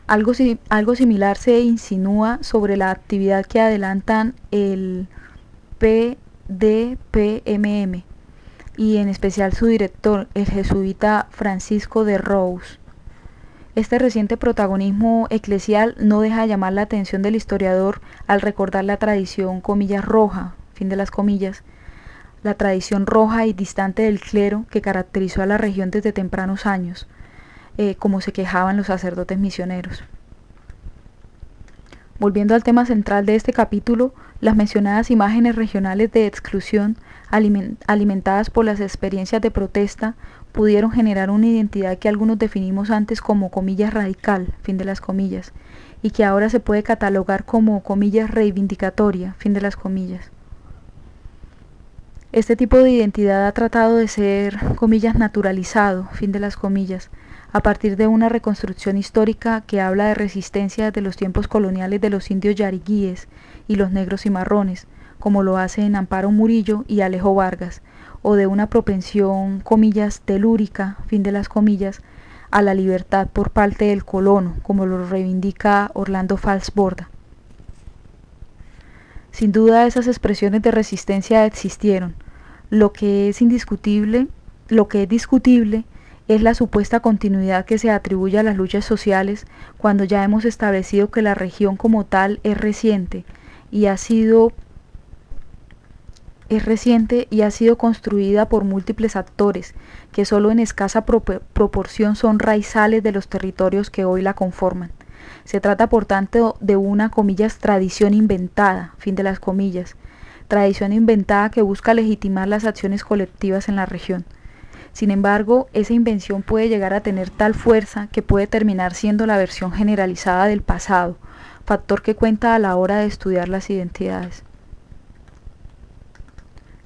Algo similar se insinúa sobre la actividad que adelantan el PDPMM y en especial su director, el jesuita Francisco de Rous. Este reciente protagonismo eclesial no deja de llamar la atención del historiador al recordar la tradición, comillas, roja, fin de las comillas, la tradición roja y distante del clero que caracterizó a la región desde tempranos años, como se quejaban los sacerdotes misioneros. Volviendo al tema central de este capítulo, las mencionadas imágenes regionales de exclusión, alimentadas por las experiencias de protesta, pudieron generar una identidad que algunos definimos antes como comillas radical, fin de las comillas, y que ahora se puede catalogar como comillas reivindicatoria, fin de las comillas. Este tipo de identidad ha tratado de ser, comillas, naturalizado, fin de las comillas, a partir de una reconstrucción histórica que habla de resistencia desde los tiempos coloniales de los indios yariguíes y los negros cimarrones, como lo hacen Amparo Murillo y Alejo Vargas, o de una propensión, comillas, telúrica, fin de las comillas, a la libertad por parte del colono, como lo reivindica Orlando Falsborda. Sin duda esas expresiones de resistencia existieron. Lo que es discutible es la supuesta continuidad que se atribuye a las luchas sociales cuando ya hemos establecido que la región como tal es reciente y ha sido construida por múltiples actores que solo en escasa proporción son raizales de los territorios que hoy la conforman. Se trata por tanto de una, comillas, tradición inventada, fin de las comillas, tradición inventada que busca legitimar las acciones colectivas en la región. Sin embargo, esa invención puede llegar a tener tal fuerza que puede terminar siendo la versión generalizada del pasado, factor que cuenta a la hora de estudiar las identidades.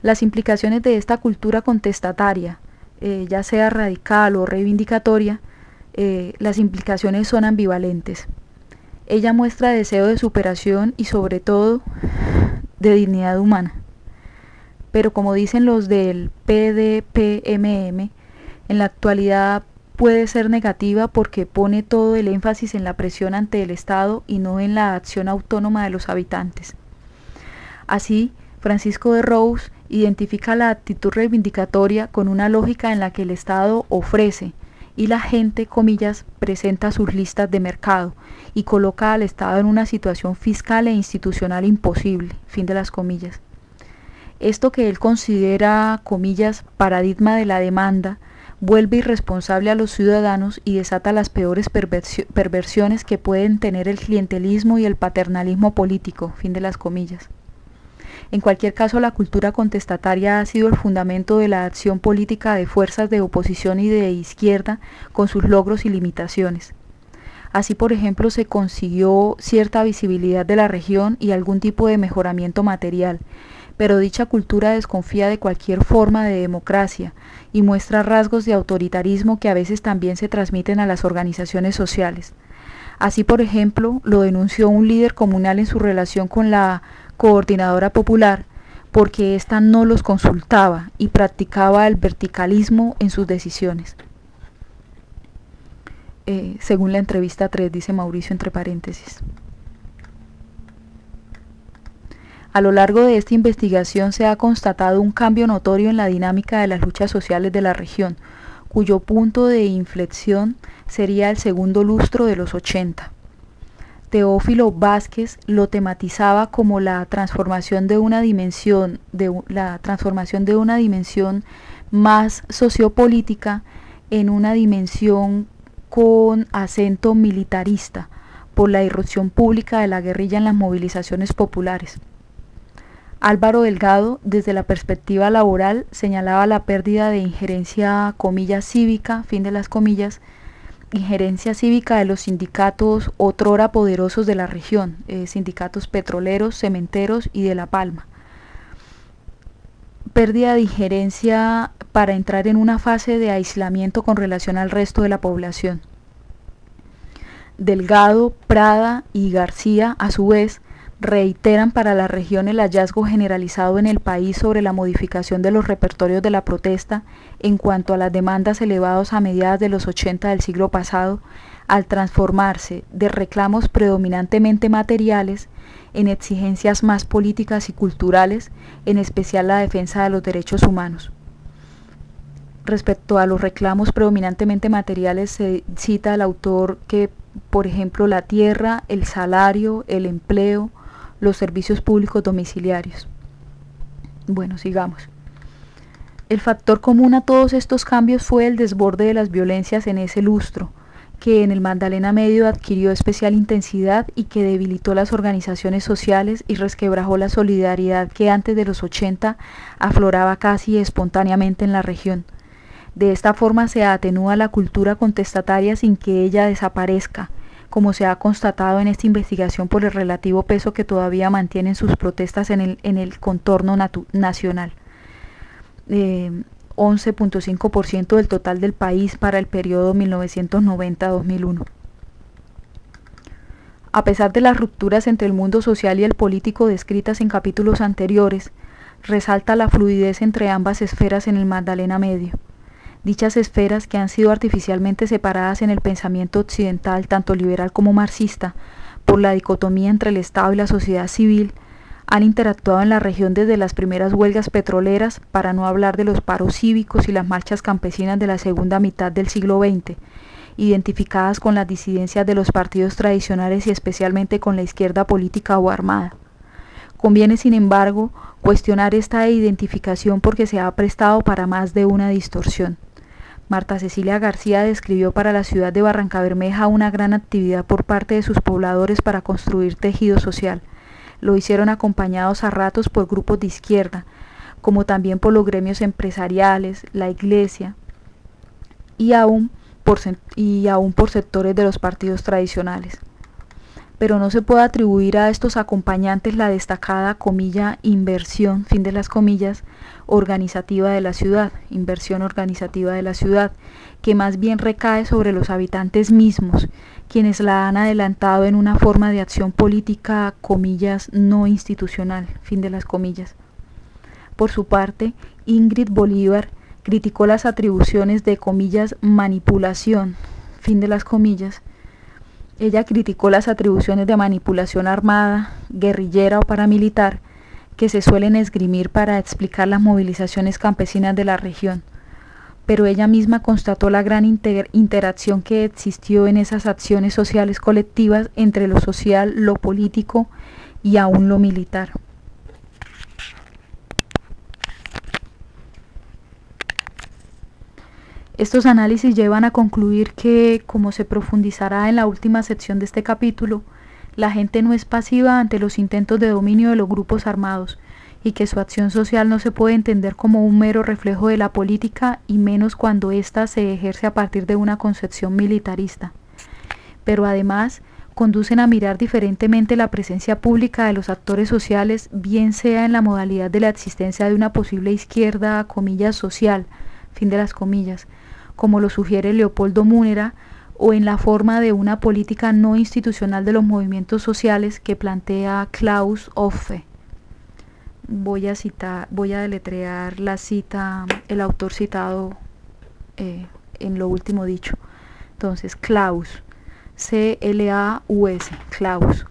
Las implicaciones de esta cultura contestataria, ya sea radical o reivindicatoria, las implicaciones son ambivalentes. Ella muestra deseo de superación y sobre todo de dignidad humana. Pero como dicen los del PDPMM, en la actualidad puede ser negativa porque pone todo el énfasis en la presión ante el Estado y no en la acción autónoma de los habitantes. Así, Francisco de Rous identifica la actitud reivindicatoria con una lógica en la que el Estado ofrece y la gente, comillas, presenta sus listas de mercado y coloca al Estado en una situación fiscal e institucional imposible, fin de las comillas. Esto que él considera, comillas, paradigma de la demanda, vuelve irresponsable a los ciudadanos y desata las peores perversiones que pueden tener el clientelismo y el paternalismo político, fin de las comillas. En cualquier caso, la cultura contestataria ha sido el fundamento de la acción política de fuerzas de oposición y de izquierda con sus logros y limitaciones. Así, por ejemplo, se consiguió cierta visibilidad de la región y algún tipo de mejoramiento material, pero dicha cultura desconfía de cualquier forma de democracia y muestra rasgos de autoritarismo que a veces también se transmiten a las organizaciones sociales. Así, por ejemplo, lo denunció un líder comunal en su relación con la coordinadora popular, porque ésta no los consultaba y practicaba el verticalismo en sus decisiones. Según la entrevista 3, dice Mauricio entre paréntesis. A lo largo de esta investigación se ha constatado un cambio notorio en la dinámica de las luchas sociales de la región, cuyo punto de inflexión sería el segundo lustro de los 80. Teófilo Vázquez lo tematizaba como la transformación de una dimensión más sociopolítica en una dimensión con acento militarista por la irrupción pública de la guerrilla en las movilizaciones populares. Álvaro Delgado, desde la perspectiva laboral, señalaba la pérdida de injerencia, comillas, cívica, fin de las comillas, injerencia cívica de los sindicatos otrora poderosos de la región, sindicatos petroleros, cementeros y de La Palma. Pérdida de injerencia para entrar en una fase de aislamiento con relación al resto de la población. Delgado, Prada y García, a su vez, reiteran para la región el hallazgo generalizado en el país sobre la modificación de los repertorios de la protesta en cuanto a las demandas elevadas a mediados de los 80 del siglo pasado, al transformarse de reclamos predominantemente materiales en exigencias más políticas y culturales, en especial la defensa de los derechos humanos. Respecto a los reclamos predominantemente materiales, se cita al autor que, por ejemplo, la tierra, el salario, el empleo, los servicios públicos domiciliarios. Bueno, sigamos. El factor común a todos estos cambios fue el desborde de las violencias en ese lustro, que en el Magdalena Medio adquirió especial intensidad y que debilitó las organizaciones sociales y resquebrajó la solidaridad que antes de los 80 afloraba casi espontáneamente en la región. De esta forma se atenúa la cultura contestataria sin que ella desaparezca, como se ha constatado en esta investigación por el relativo peso que todavía mantienen sus protestas en el contorno nacional. 11.5% del total del país para el periodo 1990-2001. A pesar de las rupturas entre el mundo social y el político descritas en capítulos anteriores, resalta la fluidez entre ambas esferas en el Magdalena Medio. Dichas esferas, que han sido artificialmente separadas en el pensamiento occidental, tanto liberal como marxista, por la dicotomía entre el Estado y la sociedad civil, han interactuado en la región desde las primeras huelgas petroleras, para no hablar de los paros cívicos y las marchas campesinas de la segunda mitad del siglo XX, identificadas con las disidencias de los partidos tradicionales y especialmente con la izquierda política o armada. Conviene, sin embargo, cuestionar esta identificación porque se ha prestado para más de una distorsión. Marta Cecilia García describió para la ciudad de Barrancabermeja una gran actividad por parte de sus pobladores para construir tejido social. Lo hicieron acompañados a ratos por grupos de izquierda, como también por los gremios empresariales, la iglesia y aún por sectores de los partidos tradicionales. Pero no se puede atribuir a estos acompañantes la destacada, comilla, inversión, fin de las comillas, organizativa de la ciudad, inversión organizativa de la ciudad, que más bien recae sobre los habitantes mismos, quienes la han adelantado en una forma de acción política, comillas, no institucional, fin de las comillas. Por su parte, Ingrid Bolívar criticó las atribuciones de, comillas, manipulación, fin de las comillas. Ella criticó las atribuciones de manipulación armada, guerrillera o paramilitar que se suelen esgrimir para explicar las movilizaciones campesinas de la región, pero ella misma constató la gran interacción que existió en esas acciones sociales colectivas entre lo social, lo político y aún lo militar. Estos análisis llevan a concluir que, como se profundizará en la última sección de este capítulo, la gente no es pasiva ante los intentos de dominio de los grupos armados y que su acción social no se puede entender como un mero reflejo de la política y menos cuando ésta se ejerce a partir de una concepción militarista. Pero además conducen a mirar diferentemente la presencia pública de los actores sociales, bien sea en la modalidad de la existencia de una posible izquierda, comillas, social, fin de las comillas, como lo sugiere Leopoldo Múnera, o en la forma de una política no institucional de los movimientos sociales que plantea Klaus Hofe. Voy a deletrear la cita, el autor citado en lo último dicho. Entonces, Klaus, C-L-A-U-S, Klaus.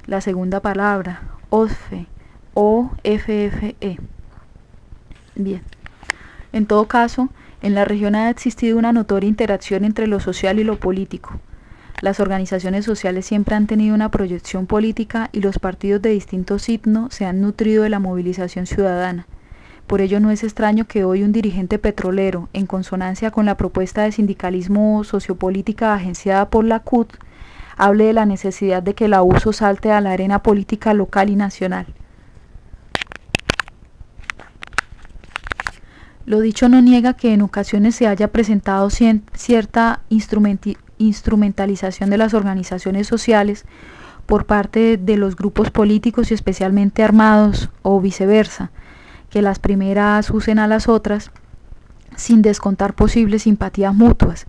La segunda palabra, Hofe, O-F-F-E. Bien. En todo caso, en la región ha existido una notoria interacción entre lo social y lo político. Las organizaciones sociales siempre han tenido una proyección política y los partidos de distinto signo se han nutrido de la movilización ciudadana. Por ello no es extraño que hoy un dirigente petrolero, en consonancia con la propuesta de sindicalismo sociopolítica agenciada por la CUT, hable de la necesidad de que el abuso salte a la arena política local y nacional. Lo dicho no niega que en ocasiones se haya presentado cierta instrumentalización de las organizaciones sociales por parte de los grupos políticos y especialmente armados, o viceversa, que las primeras usen a las otras sin descontar posibles simpatías mutuas.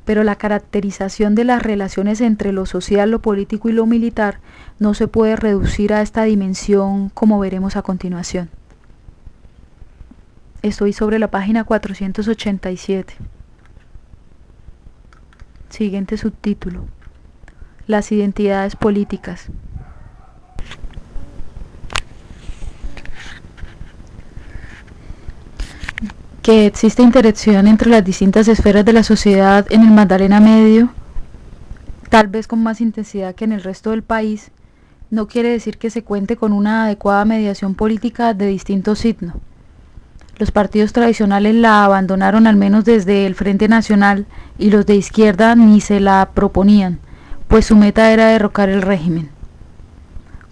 Pero la caracterización de las relaciones entre lo social, lo político y lo militar no se puede reducir a esta dimensión, como veremos a continuación. Estoy sobre la página 487. Siguiente subtítulo: las identidades políticas. Que existe interacción entre las distintas esferas de la sociedad en el Magdalena Medio, tal vez con más intensidad que en el resto del país, no quiere decir que se cuente con una adecuada mediación política de distinto signo. Los partidos tradicionales la abandonaron, al menos desde el Frente Nacional, y los de izquierda ni se la proponían, pues su meta era derrocar el régimen.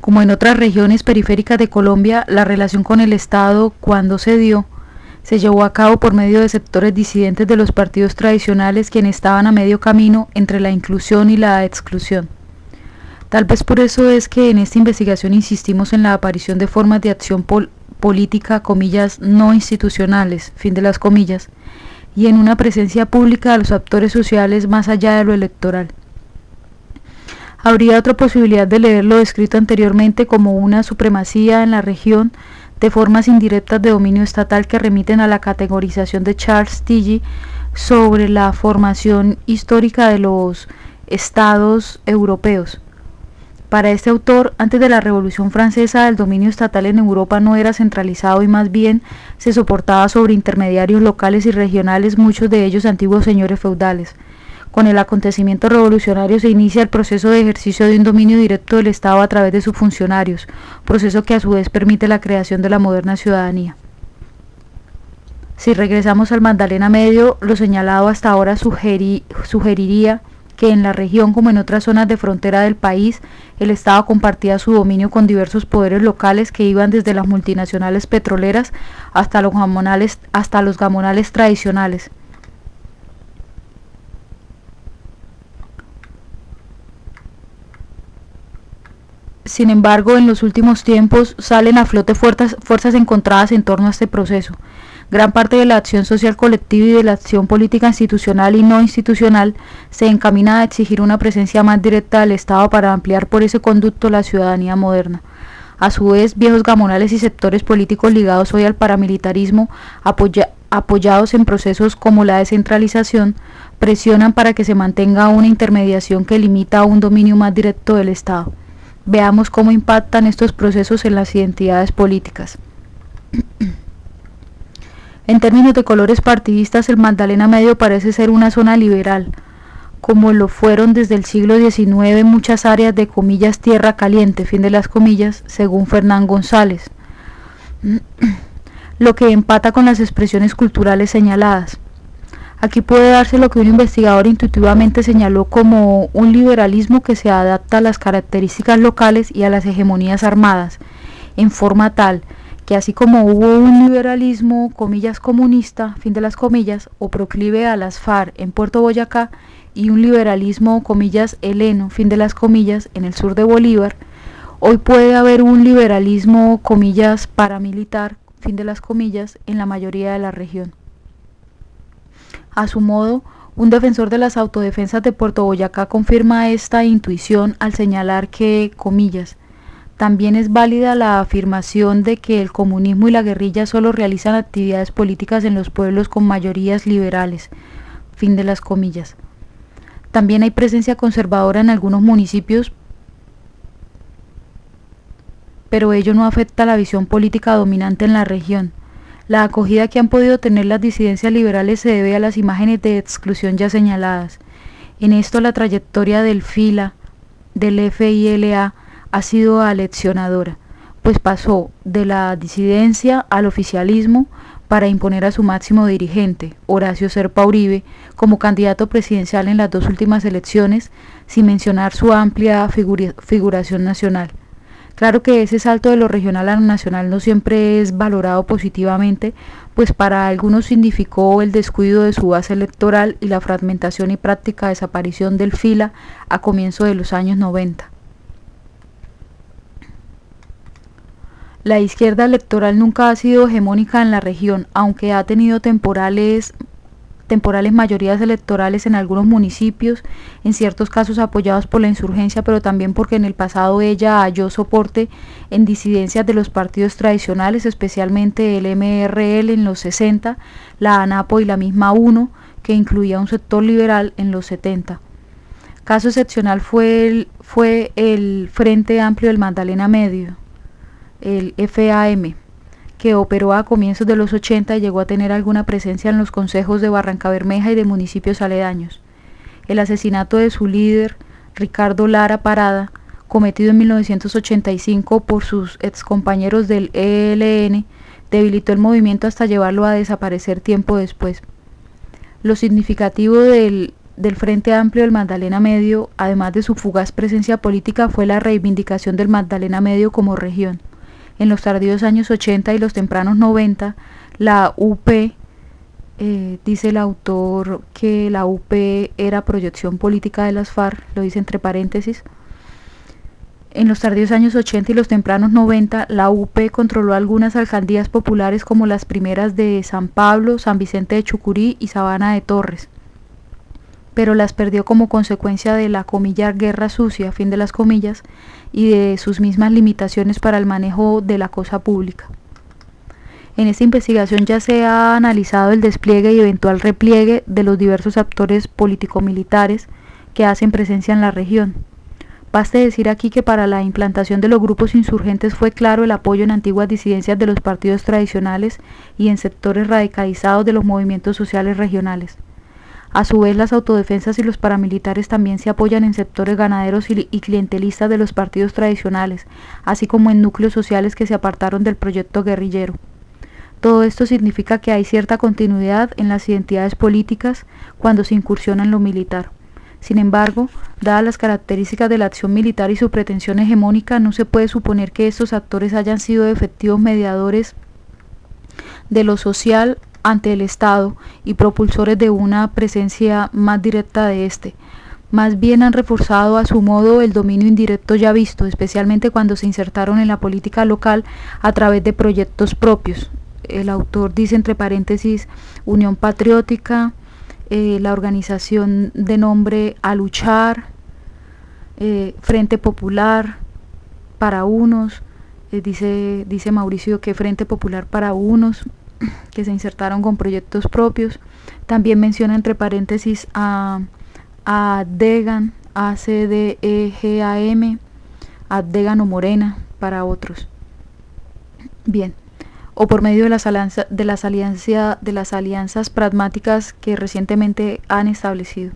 Como en otras regiones periféricas de Colombia, la relación con el Estado, cuando se dio, se llevó a cabo por medio de sectores disidentes de los partidos tradicionales, quienes estaban a medio camino entre la inclusión y la exclusión. Tal vez por eso es que en esta investigación insistimos en la aparición de formas de acción política, comillas, no institucionales, fin de las comillas, y en una presencia pública de los actores sociales más allá de lo electoral. Habría otra posibilidad de leer lo descrito anteriormente como una supremacía en la región de formas indirectas de dominio estatal que remiten a la categorización de Charles Tilly sobre la formación histórica de los estados europeos. Para este autor, antes de la Revolución Francesa, el dominio estatal en Europa no era centralizado y más bien se soportaba sobre intermediarios locales y regionales, muchos de ellos antiguos señores feudales. Con el acontecimiento revolucionario se inicia el proceso de ejercicio de un dominio directo del Estado a través de sus funcionarios, proceso que a su vez permite la creación de la moderna ciudadanía. Si regresamos al Magdalena Medio, lo señalado hasta ahora sugeriría que en la región, como en otras zonas de frontera del país, el Estado compartía su dominio con diversos poderes locales que iban desde las multinacionales petroleras hasta los gamonales tradicionales. Sin embargo, en los últimos tiempos salen a flote fuerzas encontradas en torno a este proceso. Gran parte de la acción social colectiva y de la acción política institucional y no institucional se encamina a exigir una presencia más directa del Estado para ampliar por ese conducto la ciudadanía moderna. A su vez, viejos gamonales y sectores políticos ligados hoy al paramilitarismo, apoyados en procesos como la descentralización, presionan para que se mantenga una intermediación que limita a un dominio más directo del Estado. Veamos cómo impactan estos procesos en las identidades políticas. En términos de colores partidistas, el Magdalena Medio parece ser una zona liberal, como lo fueron desde el siglo XIX muchas áreas de comillas tierra caliente, fin de las comillas, según Fernán González, lo que empata con las expresiones culturales señaladas. Aquí puede darse lo que un investigador intuitivamente señaló como un liberalismo que se adapta a las características locales y a las hegemonías armadas, en forma tal que así como hubo un liberalismo, comillas, comunista, fin de las comillas, o proclive a las FARC en Puerto Boyacá, y un liberalismo, comillas, heleno, fin de las comillas, en el sur de Bolívar, hoy puede haber un liberalismo, comillas, paramilitar, fin de las comillas, en la mayoría de la región. A su modo, un defensor de las autodefensas de Puerto Boyacá confirma esta intuición al señalar que, comillas, también es válida la afirmación de que el comunismo y la guerrilla solo realizan actividades políticas en los pueblos con mayorías liberales, fin de las comillas. También hay presencia conservadora en algunos municipios, pero ello no afecta la visión política dominante en la región. La acogida que han podido tener las disidencias liberales se debe a las imágenes de exclusión ya señaladas. En esto la trayectoria del FILA, del FILA, ha sido aleccionadora, pues pasó de la disidencia al oficialismo para imponer a su máximo dirigente, Horacio Serpa Uribe, como candidato presidencial en las dos últimas elecciones, sin mencionar su amplia figuración nacional. Claro que ese salto de lo regional a lo nacional no siempre es valorado positivamente, pues para algunos significó el descuido de su base electoral y la fragmentación y práctica desaparición del FILA a comienzos de los años 90. La izquierda electoral nunca ha sido hegemónica en la región, aunque ha tenido temporales mayorías electorales en algunos municipios, en ciertos casos apoyados por la insurgencia, pero también porque en el pasado ella halló soporte en disidencias de los partidos tradicionales, especialmente el MRL en los 60, la ANAPO y la misma UNO, que incluía un sector liberal en los 70. Caso excepcional fue el Frente Amplio del Magdalena Medio, el FAM, que operó a comienzos de los 80 y llegó a tener alguna presencia en los consejos de Barrancabermeja y de municipios aledaños. El asesinato de su líder, Ricardo Lara Parada, cometido en 1985 por sus excompañeros del ELN, debilitó el movimiento hasta llevarlo a desaparecer tiempo después. Lo significativo del Frente Amplio del Magdalena Medio, además de su fugaz presencia política, fue la reivindicación del Magdalena Medio como región. En los tardíos años 80 y los tempranos 90, la UP, dice el autor que la UP era proyección política de las FARC, lo dice entre paréntesis. En los tardíos años 80 y los tempranos 90, la UP controló algunas alcaldías populares como las primeras de San Pablo, San Vicente de Chucurí y Sabana de Torres, pero las perdió como consecuencia de la comilla guerra sucia, fin de las comillas, y de sus mismas limitaciones para el manejo de la cosa pública. En esta investigación ya se ha analizado el despliegue y eventual repliegue de los diversos actores político-militares que hacen presencia en la región. Baste decir aquí que para la implantación de los grupos insurgentes fue claro el apoyo en antiguas disidencias de los partidos tradicionales y en sectores radicalizados de los movimientos sociales regionales. A su vez, las autodefensas y los paramilitares también se apoyan en sectores ganaderos y clientelistas de los partidos tradicionales, así como en núcleos sociales que se apartaron del proyecto guerrillero. Todo esto significa que hay cierta continuidad en las identidades políticas cuando se incursiona en lo militar. Sin embargo, dadas las características de la acción militar y su pretensión hegemónica, no se puede suponer que estos actores hayan sido efectivos mediadores de lo social ante el Estado y propulsores de una presencia más directa de este. Más bien han reforzado a su modo el dominio indirecto ya visto, especialmente cuando se insertaron en la política local a través de proyectos propios. El autor dice entre paréntesis Unión Patriótica, la organización de nombre A Luchar, Frente Popular para unos, dice Mauricio que Frente Popular para unos, que se insertaron con proyectos propios. También menciona entre paréntesis a ADEGAN, ACDEGAM, ADEGAN o Morena para otros. Bien, o por medio de las alianzas pragmáticas que recientemente han establecido.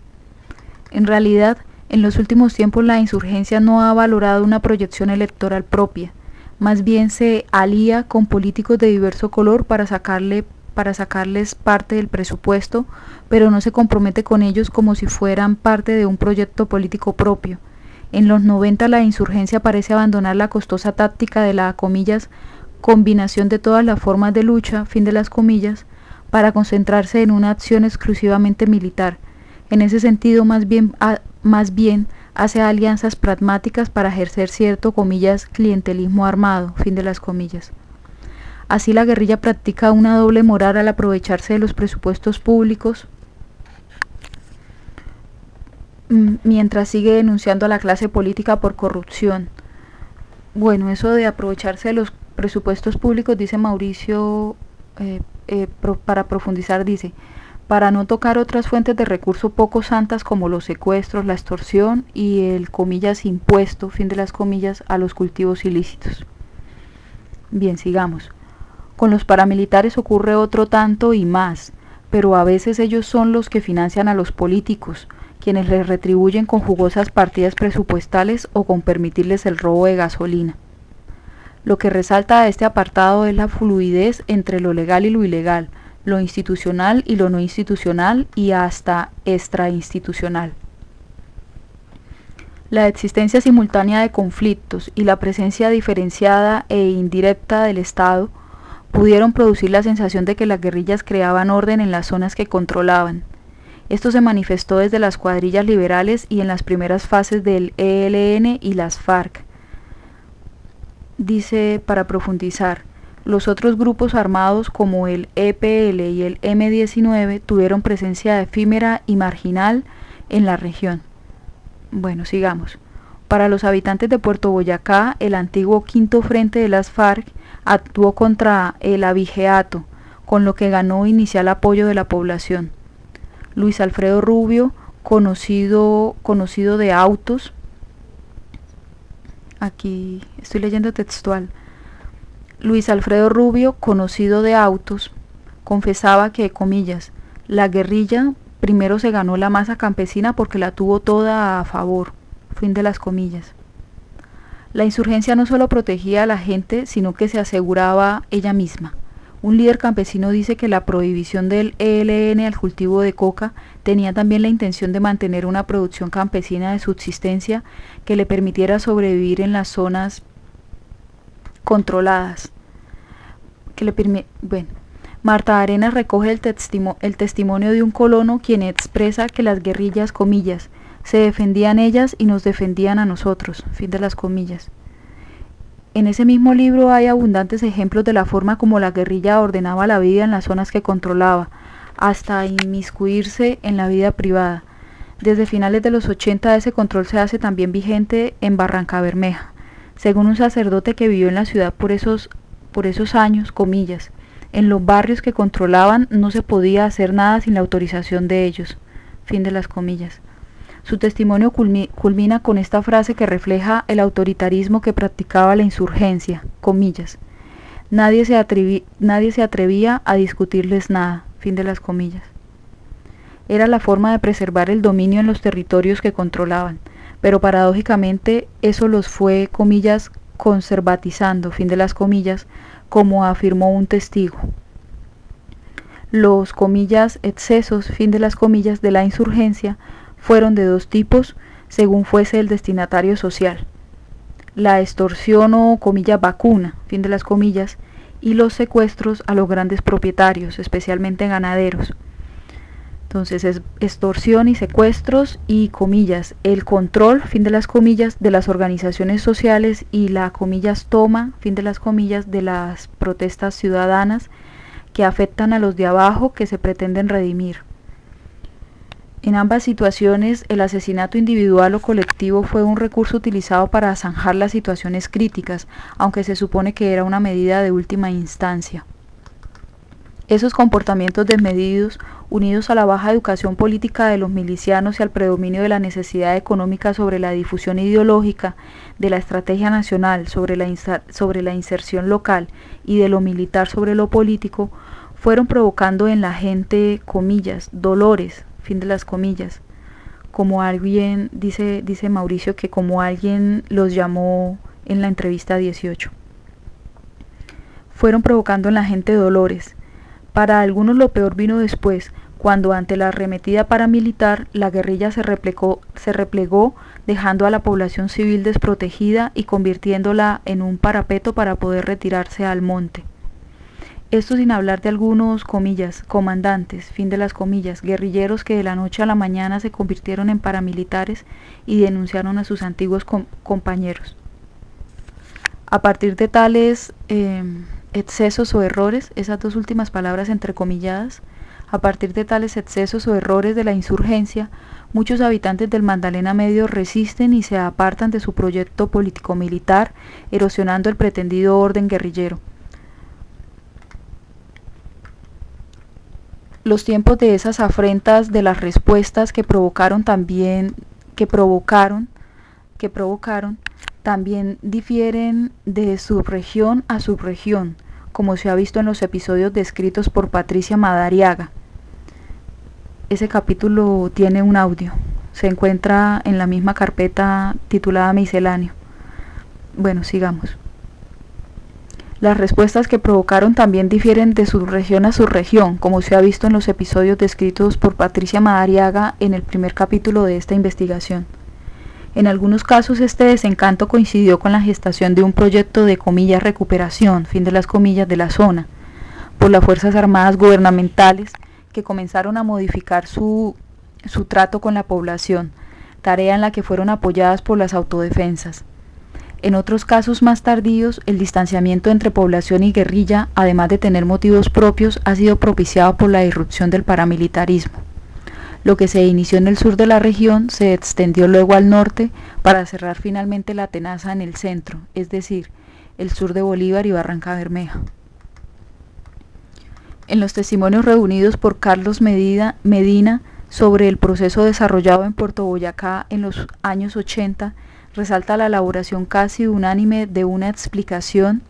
En realidad, en los últimos tiempos la insurgencia no ha valorado una proyección electoral propia. Más bien se alía con políticos de diverso color para sacarles parte del presupuesto, pero no se compromete con ellos como si fueran parte de un proyecto político propio. En los 90 la insurgencia parece abandonar la costosa táctica de la, comillas, combinación de todas las formas de lucha, fin de las comillas, para concentrarse en una acción exclusivamente militar. En ese sentido, más bien hace alianzas pragmáticas para ejercer cierto, comillas, clientelismo armado, fin de las comillas. Así la guerrilla practica una doble moral al aprovecharse de los presupuestos públicos, mientras sigue denunciando a la clase política por corrupción. Bueno, eso de aprovecharse de los presupuestos públicos, dice Mauricio, para profundizar, dice: para no tocar otras fuentes de recurso poco santas como los secuestros, la extorsión y el, comillas, impuesto, fin de las comillas, a los cultivos ilícitos. Bien, sigamos. Con los paramilitares ocurre otro tanto y más, pero a veces ellos son los que financian a los políticos, quienes les retribuyen con jugosas partidas presupuestales o con permitirles el robo de gasolina. Lo que resalta a este apartado es la fluidez entre lo legal y lo ilegal, lo institucional y lo no institucional y hasta extrainstitucional. La existencia simultánea de conflictos y la presencia diferenciada e indirecta del Estado pudieron producir la sensación de que las guerrillas creaban orden en las zonas que controlaban. Esto se manifestó desde las cuadrillas liberales y en las primeras fases del ELN y las FARC. dice para profundizar, los otros grupos armados como el EPL y el M-19 tuvieron presencia efímera y marginal en la región. Bueno, sigamos. Para los habitantes de Puerto Boyacá, el antiguo Quinto Frente de las FARC actuó contra el abigeato, con lo que ganó inicial apoyo de la población. Luis Alfredo Rubio, conocido de Autos, aquí estoy leyendo textual, Luis Alfredo Rubio, conocido de Autos, confesaba que, comillas, la guerrilla primero se ganó la masa campesina porque la tuvo toda a favor, fin de las comillas. La insurgencia no solo protegía a la gente, sino que se aseguraba ella misma. Un líder campesino dice que la prohibición del ELN al cultivo de coca tenía también la intención de mantener una producción campesina de subsistencia que le permitiera sobrevivir en las zonas controladas. Marta Arenas recoge el testimonio de un colono quien expresa que las guerrillas, comillas, se defendían ellas y nos defendían a nosotros, fin de las comillas. En ese mismo libro hay abundantes ejemplos de la forma como la guerrilla ordenaba la vida en las zonas que controlaba, hasta inmiscuirse en la vida privada. Desde finales de los 80 ese control se hace también vigente en Barrancabermeja. Según un sacerdote que vivió en la ciudad por esos años, comillas, en los barrios que controlaban no se podía hacer nada sin la autorización de ellos, fin de las comillas. Su testimonio culmina con esta frase que refleja el autoritarismo que practicaba la insurgencia, comillas. Nadie se atrevía a discutirles nada, fin de las comillas. Era la forma de preservar el dominio en los territorios que controlaban, pero paradójicamente eso los fue, comillas, conservatizando, fin de las comillas, como afirmó un testigo. Los, comillas, excesos, fin de las comillas, de la insurgencia fueron de dos tipos, según fuese el destinatario social. La extorsión o, comillas, vacuna, fin de las comillas, y los secuestros a los grandes propietarios, especialmente ganaderos. Entonces es extorsión y secuestros y, comillas, el control, fin de las comillas, de las organizaciones sociales y la, comillas, toma, fin de las comillas, de las protestas ciudadanas que afectan a los de abajo que se pretenden redimir. En ambas situaciones, el asesinato individual o colectivo fue un recurso utilizado para zanjar las situaciones críticas, aunque se supone que era una medida de última instancia. Esos comportamientos desmedidos, unidos a la baja educación política de los milicianos y al predominio de la necesidad económica sobre la difusión ideológica, de la estrategia nacional sobre la inserción local y de lo militar sobre lo político, fueron provocando en la gente, comillas, dolores, fin de las comillas, como alguien, dice Mauricio, que como alguien los llamó en la entrevista 18. Fueron provocando en la gente dolores. Para algunos lo peor vino después, cuando ante la arremetida paramilitar, la guerrilla se replegó, dejando a la población civil desprotegida y convirtiéndola en un parapeto para poder retirarse al monte. Esto sin hablar de algunos, comillas, comandantes, fin de las comillas, guerrilleros que de la noche a la mañana se convirtieron en paramilitares y denunciaron a sus antiguos compañeros. A partir de tales excesos o errores, esas dos últimas palabras entrecomilladas, a partir de tales excesos o errores de la insurgencia, muchos habitantes del Magdalena Medio resisten y se apartan de su proyecto político-militar, erosionando el pretendido orden guerrillero. Los tiempos de esas afrentas, de las respuestas que provocaron también difieren de subregión a subregión, como se ha visto en los episodios descritos por Patricia Madariaga. Ese capítulo tiene un audio, se encuentra en la misma carpeta titulada Misceláneo. Bueno, sigamos. Las respuestas que provocaron también difieren de subregión a subregión, como se ha visto en los episodios descritos por Patricia Madariaga en el primer capítulo de esta investigación. En algunos casos este desencanto coincidió con la gestación de un proyecto de, comillas, recuperación, fin de las comillas, de la zona, por las Fuerzas Armadas gubernamentales que comenzaron a modificar su trato con la población, tarea en la que fueron apoyadas por las autodefensas. En otros casos más tardíos, el distanciamiento entre población y guerrilla, además de tener motivos propios, ha sido propiciado por la irrupción del paramilitarismo. Lo que se inició en el sur de la región se extendió luego al norte para cerrar finalmente la tenaza en el centro, es decir, el sur de Bolívar y Barrancabermeja. En los testimonios reunidos por Carlos Medina sobre el proceso desarrollado en Puerto Boyacá en los años 80, resalta la elaboración casi unánime de una explicación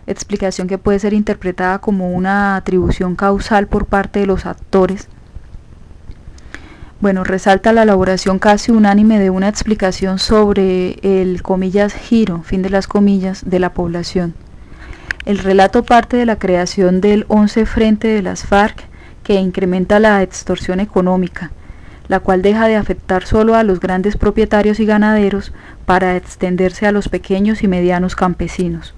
que puede ser interpretada como una atribución causal por parte de los actores. Resalta la elaboración casi unánime de una explicación sobre el, comillas, giro, fin de las comillas, de la población. El relato parte de la creación del 11 Frente de las FARC, que incrementa la extorsión económica, la cual deja de afectar solo a los grandes propietarios y ganaderos para extenderse a los pequeños y medianos campesinos.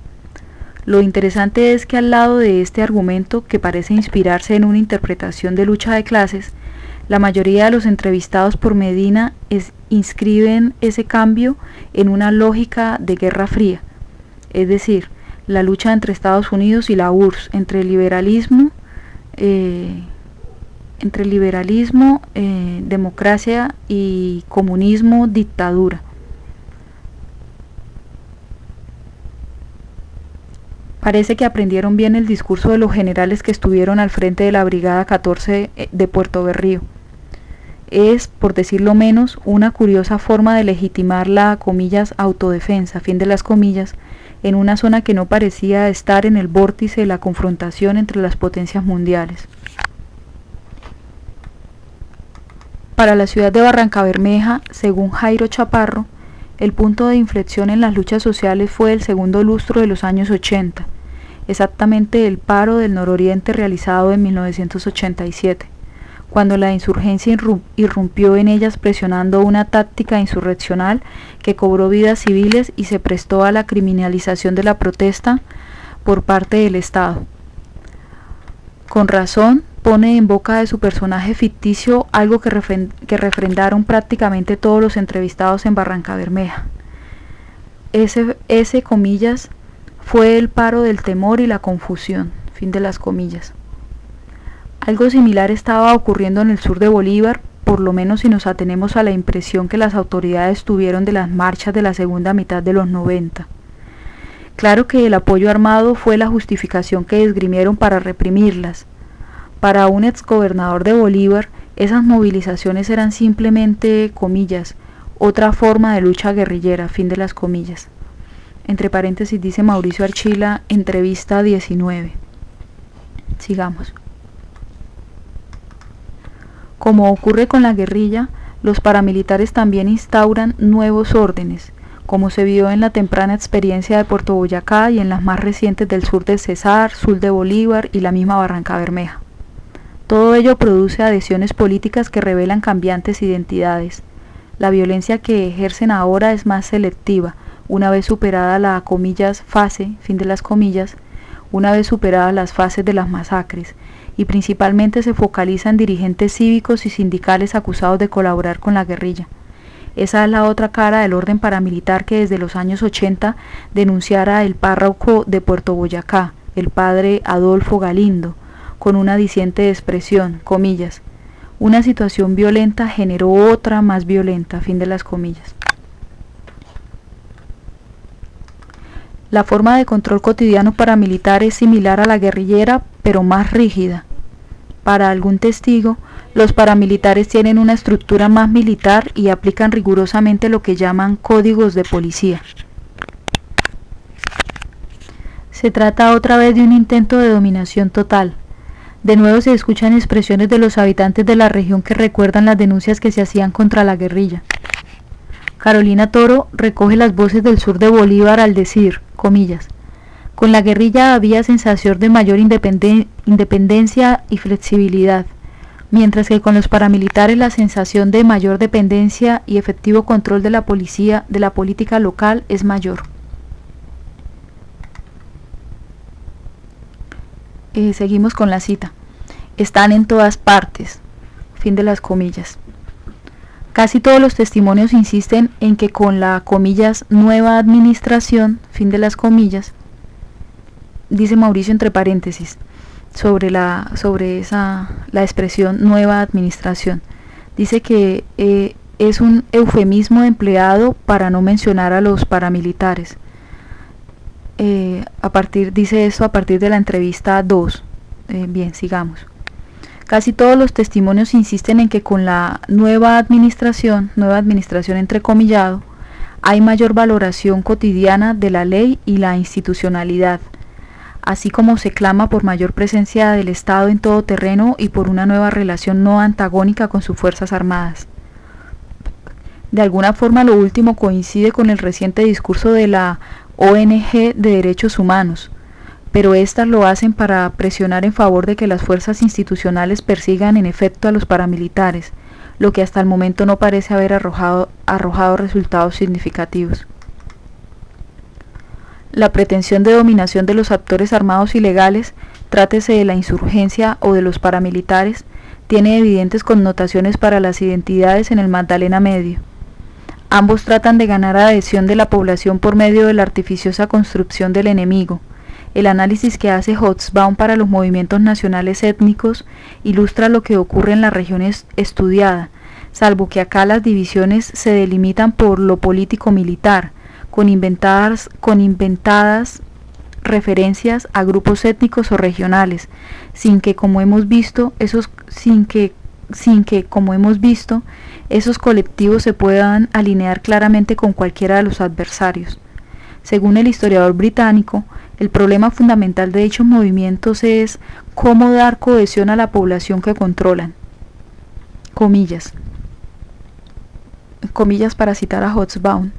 Lo interesante es que al lado de este argumento, que parece inspirarse en una interpretación de lucha de clases, la mayoría de los entrevistados por Medina inscriben ese cambio en una lógica de Guerra Fría, es decir, la lucha entre Estados Unidos y la URSS, entre liberalismo, democracia y comunismo, dictadura. Parece que aprendieron bien el discurso de los generales que estuvieron al frente de la Brigada 14 de Puerto Berrío. Es, por decirlo menos, una curiosa forma de legitimar la, comillas, autodefensa, fin de las comillas, en una zona que no parecía estar en el vórtice de la confrontación entre las potencias mundiales. Para la ciudad de Barrancabermeja, según Jairo Chaparro, el punto de inflexión en las luchas sociales fue el segundo lustro de los años 80, exactamente el paro del nororiente realizado en 1987, cuando la insurgencia irrumpió en ellas presionando una táctica insurreccional que cobró vidas civiles y se prestó a la criminalización de la protesta por parte del Estado. Con razón, pone en boca de su personaje ficticio algo que refrendaron prácticamente todos los entrevistados en Barrancabermeja. Ese, comillas, fue el paro del temor y la confusión, fin de las comillas. Algo similar estaba ocurriendo en el sur de Bolívar, por lo menos si nos atenemos a la impresión que las autoridades tuvieron de las marchas de la segunda mitad de los 90. Claro que el apoyo armado fue la justificación que esgrimieron para reprimirlas. Para un exgobernador de Bolívar, esas movilizaciones eran simplemente, comillas, otra forma de lucha guerrillera, fin de las comillas. Entre paréntesis dice Mauricio Archila, entrevista 19. Sigamos. Como ocurre con la guerrilla, los paramilitares también instauran nuevos órdenes, como se vio en la temprana experiencia de Puerto Boyacá y en las más recientes del sur del Cesar, sur de Bolívar y la misma Barrancabermeja. Todo ello produce adhesiones políticas que revelan cambiantes identidades. La violencia que ejercen ahora es más selectiva, una vez superada la, comillas, fase, fin de las comillas, una vez superadas las fases de las masacres, y principalmente se focaliza en dirigentes cívicos y sindicales acusados de colaborar con la guerrilla. Esa es la otra cara del orden paramilitar que desde los años 80 denunciara el párroco de Puerto Boyacá, el padre Adolfo Galindo, con una diciente expresión, comillas, una situación violenta generó otra más violenta, fin de las comillas. La forma de control cotidiano paramilitar es similar a la guerrillera, pero más rígida. Para algún testigo, los paramilitares tienen una estructura más militar y aplican rigurosamente lo que llaman códigos de policía. Se trata otra vez de un intento de dominación total. De nuevo se escuchan expresiones de los habitantes de la región que recuerdan las denuncias que se hacían contra la guerrilla. Carolina Toro recoge las voces del sur de Bolívar al decir, comillas, con la guerrilla había sensación de mayor independencia y flexibilidad, mientras que con los paramilitares la sensación de mayor dependencia y efectivo control de la policía, de la política local es mayor. Seguimos con la cita. Están en todas partes. Fin de las comillas. Casi todos los testimonios insisten en que con la, comillas, nueva administración, fin de las comillas, dice Mauricio entre paréntesis, sobre la expresión nueva administración. Dice que es un eufemismo empleado para no mencionar a los paramilitares. Dice esto a partir de la entrevista 2. Bien, sigamos. Casi todos los testimonios insisten en que con la nueva administración entrecomillado, hay mayor valoración cotidiana de la ley y la institucionalidad, así como se clama por mayor presencia del Estado en todo terreno y por una nueva relación no antagónica con sus Fuerzas Armadas. De alguna forma lo último coincide con el reciente discurso de la ONG de Derechos Humanos, pero éstas lo hacen para presionar en favor de que las fuerzas institucionales persigan en efecto a los paramilitares, lo que hasta el momento no parece haber arrojado resultados significativos. La pretensión de dominación de los actores armados ilegales, trátese de la insurgencia o de los paramilitares, tiene evidentes connotaciones para las identidades en el Magdalena Medio. Ambos tratan de ganar adhesión de la población por medio de la artificiosa construcción del enemigo. El análisis que hace Hobsbawm para los movimientos nacionales étnicos ilustra lo que ocurre en la región estudiada, salvo que acá las divisiones se delimitan por lo político-militar, con inventadas referencias a grupos étnicos o regionales, sin que, como hemos visto, esos colectivos se puedan alinear claramente con cualquiera de los adversarios. Según el historiador británico, el problema fundamental de dichos movimientos es cómo dar cohesión a la población que controlan. Comillas para citar a Hobsbawm.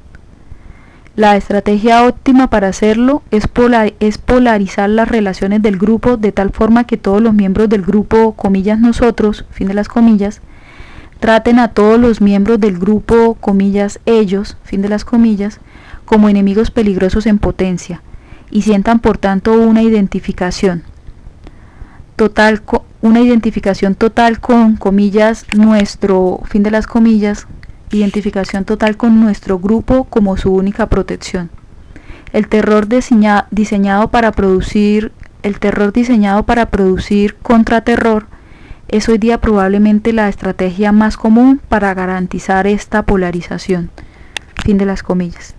La estrategia óptima para hacerlo es polarizar las relaciones del grupo de tal forma que todos los miembros del grupo, comillas nosotros, fin de las comillas, traten a todos los miembros del grupo, comillas ellos, fin de las comillas, como enemigos peligrosos en potencia, y sientan por tanto una identificación total con, comillas, nuestro, fin de las comillas, identificación total con nuestro grupo como su única protección. El terror diseñado para producir contraterror es hoy día probablemente la estrategia más común para garantizar esta polarización. Fin de las comillas.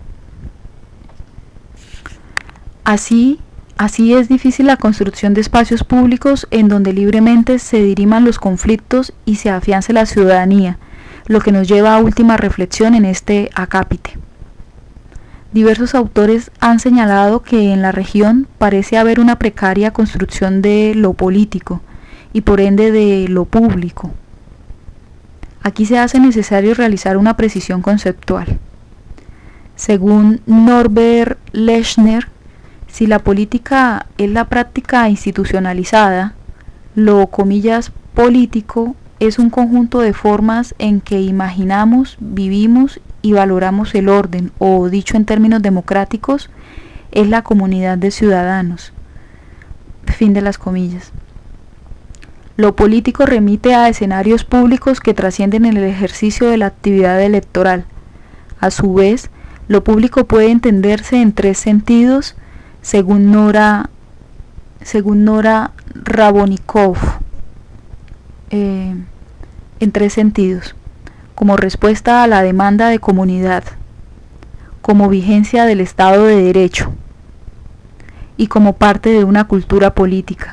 Así es difícil la construcción de espacios públicos en donde libremente se diriman los conflictos y se afiance la ciudadanía, lo que nos lleva a última reflexión en este acápite. Diversos autores han señalado que en la región parece haber una precaria construcción de lo político y por ende de lo público. Aquí se hace necesario realizar una precisión conceptual. Según Norbert Lechner, si la política es la práctica institucionalizada, lo, comillas, político es un conjunto de formas en que imaginamos, vivimos y valoramos el orden, o dicho en términos democráticos, es la comunidad de ciudadanos. Fin de las comillas. Lo político remite a escenarios públicos que trascienden el ejercicio de la actividad electoral. A su vez, lo público puede entenderse en tres sentidos, según Nora Rabonikov, en tres sentidos: como respuesta a la demanda de comunidad, como vigencia del Estado de Derecho y como parte de una cultura política.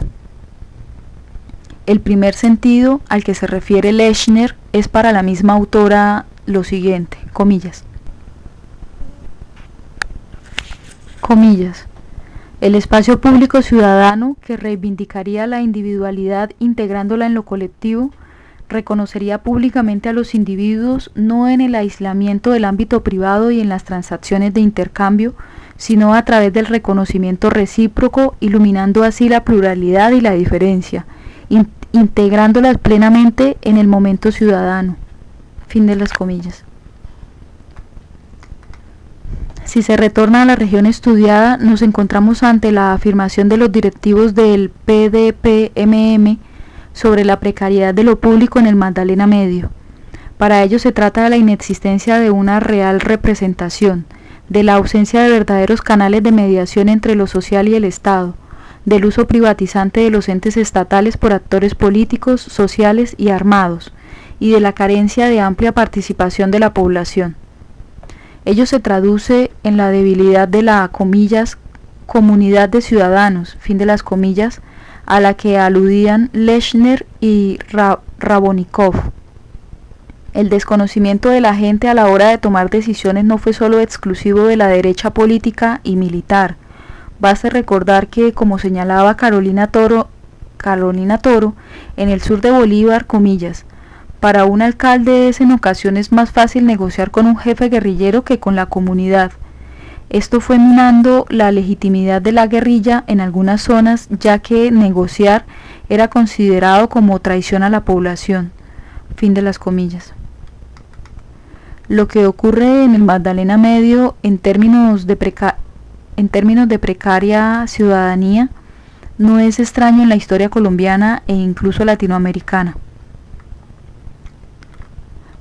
El primer sentido al que se refiere Lechner es para la misma autora lo siguiente, comillas. El espacio público ciudadano que reivindicaría la individualidad integrándola en lo colectivo, reconocería públicamente a los individuos no en el aislamiento del ámbito privado y en las transacciones de intercambio, sino a través del reconocimiento recíproco, iluminando así la pluralidad y la diferencia, integrándolas plenamente en el momento ciudadano. Fin de las comillas. Si se retorna a la región estudiada, nos encontramos ante la afirmación de los directivos del PDPMM sobre la precariedad de lo público en el Magdalena Medio. Para ello se trata de la inexistencia de una real representación, de la ausencia de verdaderos canales de mediación entre lo social y el Estado, del uso privatizante de los entes estatales por actores políticos, sociales y armados, y de la carencia de amplia participación de la población. Ello se traduce en la debilidad de la, comillas, comunidad de ciudadanos, fin de las comillas, a la que aludían Lechner y Rabonikov. El desconocimiento de la gente a la hora de tomar decisiones no fue solo exclusivo de la derecha política y militar. Basta recordar que, como señalaba Carolina Toro, en el sur de Bolívar, comillas, para un alcalde es en ocasiones más fácil negociar con un jefe guerrillero que con la comunidad. Esto fue minando la legitimidad de la guerrilla en algunas zonas, ya que negociar era considerado como traición a la población. Fin de las comillas. Lo que ocurre en el Magdalena Medio en términos de precaria ciudadanía no es extraño en la historia colombiana e incluso latinoamericana,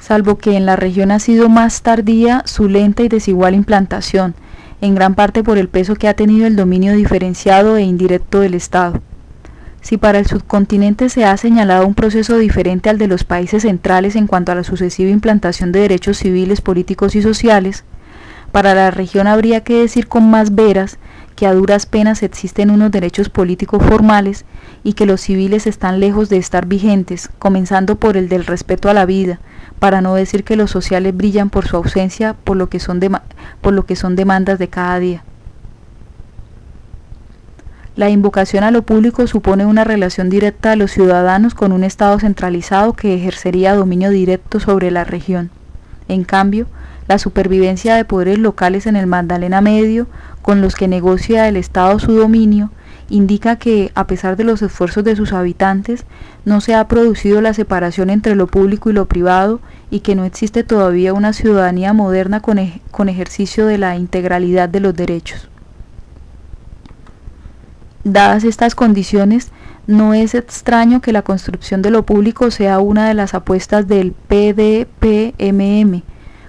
salvo que en la región ha sido más tardía su lenta y desigual implantación, en gran parte por el peso que ha tenido el dominio diferenciado e indirecto del Estado. Si para el subcontinente se ha señalado un proceso diferente al de los países centrales en cuanto a la sucesiva implantación de derechos civiles, políticos y sociales, para la región habría que decir con más veras que a duras penas existen unos derechos políticos formales y que los civiles están lejos de estar vigentes, comenzando por el del respeto a la vida, para no decir que los sociales brillan por su ausencia, por lo que son demandas de cada día. La invocación a lo público supone una relación directa de los ciudadanos con un Estado centralizado que ejercería dominio directo sobre la región. En cambio, la supervivencia de poderes locales en el Magdalena Medio, con los que negocia el Estado su dominio, indica que, a pesar de los esfuerzos de sus habitantes, no se ha producido la separación entre lo público y lo privado y que no existe todavía una ciudadanía moderna con ejercicio de la integralidad de los derechos. Dadas estas condiciones, no es extraño que la construcción de lo público sea una de las apuestas del PDPMM,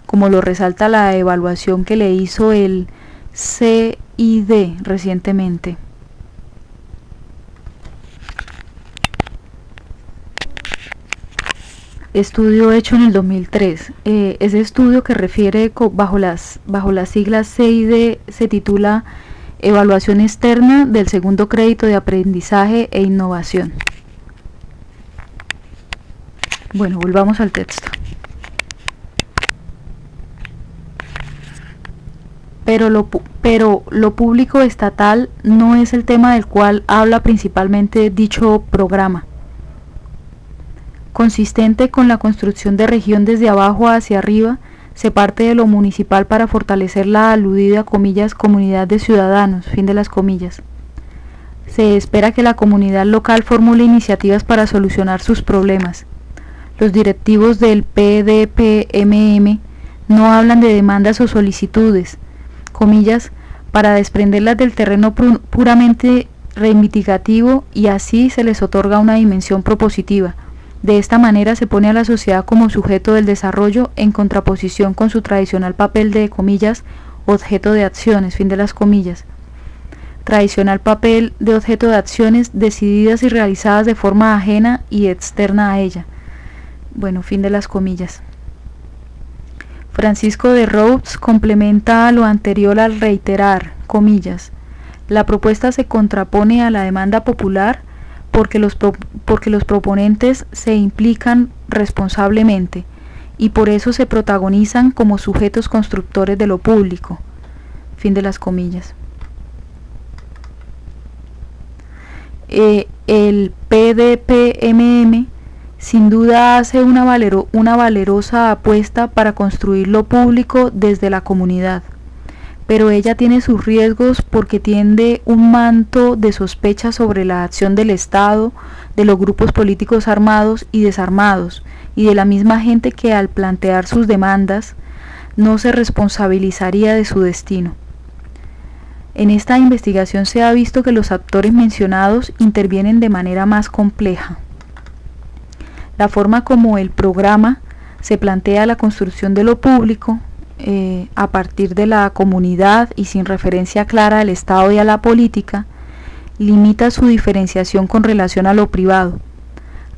como lo resalta la evaluación que le hizo el CID recientemente. Estudio hecho en el 2003. Ese estudio, que refiere bajo las siglas CID, se titula Evaluación externa del segundo crédito de aprendizaje e innovación. Bueno, volvamos al texto. Pero lo público estatal no es el tema del cual habla principalmente dicho programa, consistente con la construcción de región desde abajo hacia arriba. Se parte de lo municipal para fortalecer la aludida, comillas, comunidad de ciudadanos, fin de las comillas. Se espera que la comunidad local formule iniciativas para solucionar sus problemas. Los directivos del PDPMM no hablan de demandas o solicitudes, comillas, para desprenderlas del terreno puramente reivindicativo, y así se les otorga una dimensión propositiva. De esta manera se pone a la sociedad como sujeto del desarrollo en contraposición con su tradicional papel de, comillas, objeto de acciones, fin de las comillas. Tradicional papel de objeto de acciones decididas y realizadas de forma ajena y externa a ella. Bueno, fin de las comillas. Francisco de Rhodes complementa lo anterior al reiterar, comillas, la propuesta se contrapone a la demanda popular porque los proponentes se implican responsablemente y por eso se protagonizan como sujetos constructores de lo público. Fin de las comillas. El PDPMM sin duda hace una valerosa apuesta para construir lo público desde la comunidad, pero ella tiene sus riesgos porque tiende un manto de sospecha sobre la acción del Estado, de los grupos políticos armados y desarmados, y de la misma gente que al plantear sus demandas no se responsabilizaría de su destino. En esta investigación se ha visto que los actores mencionados intervienen de manera más compleja. La forma como el programa Se plantea la construcción de lo público a partir de la comunidad y sin referencia clara al Estado y a la política, limita su diferenciación con relación a lo privado.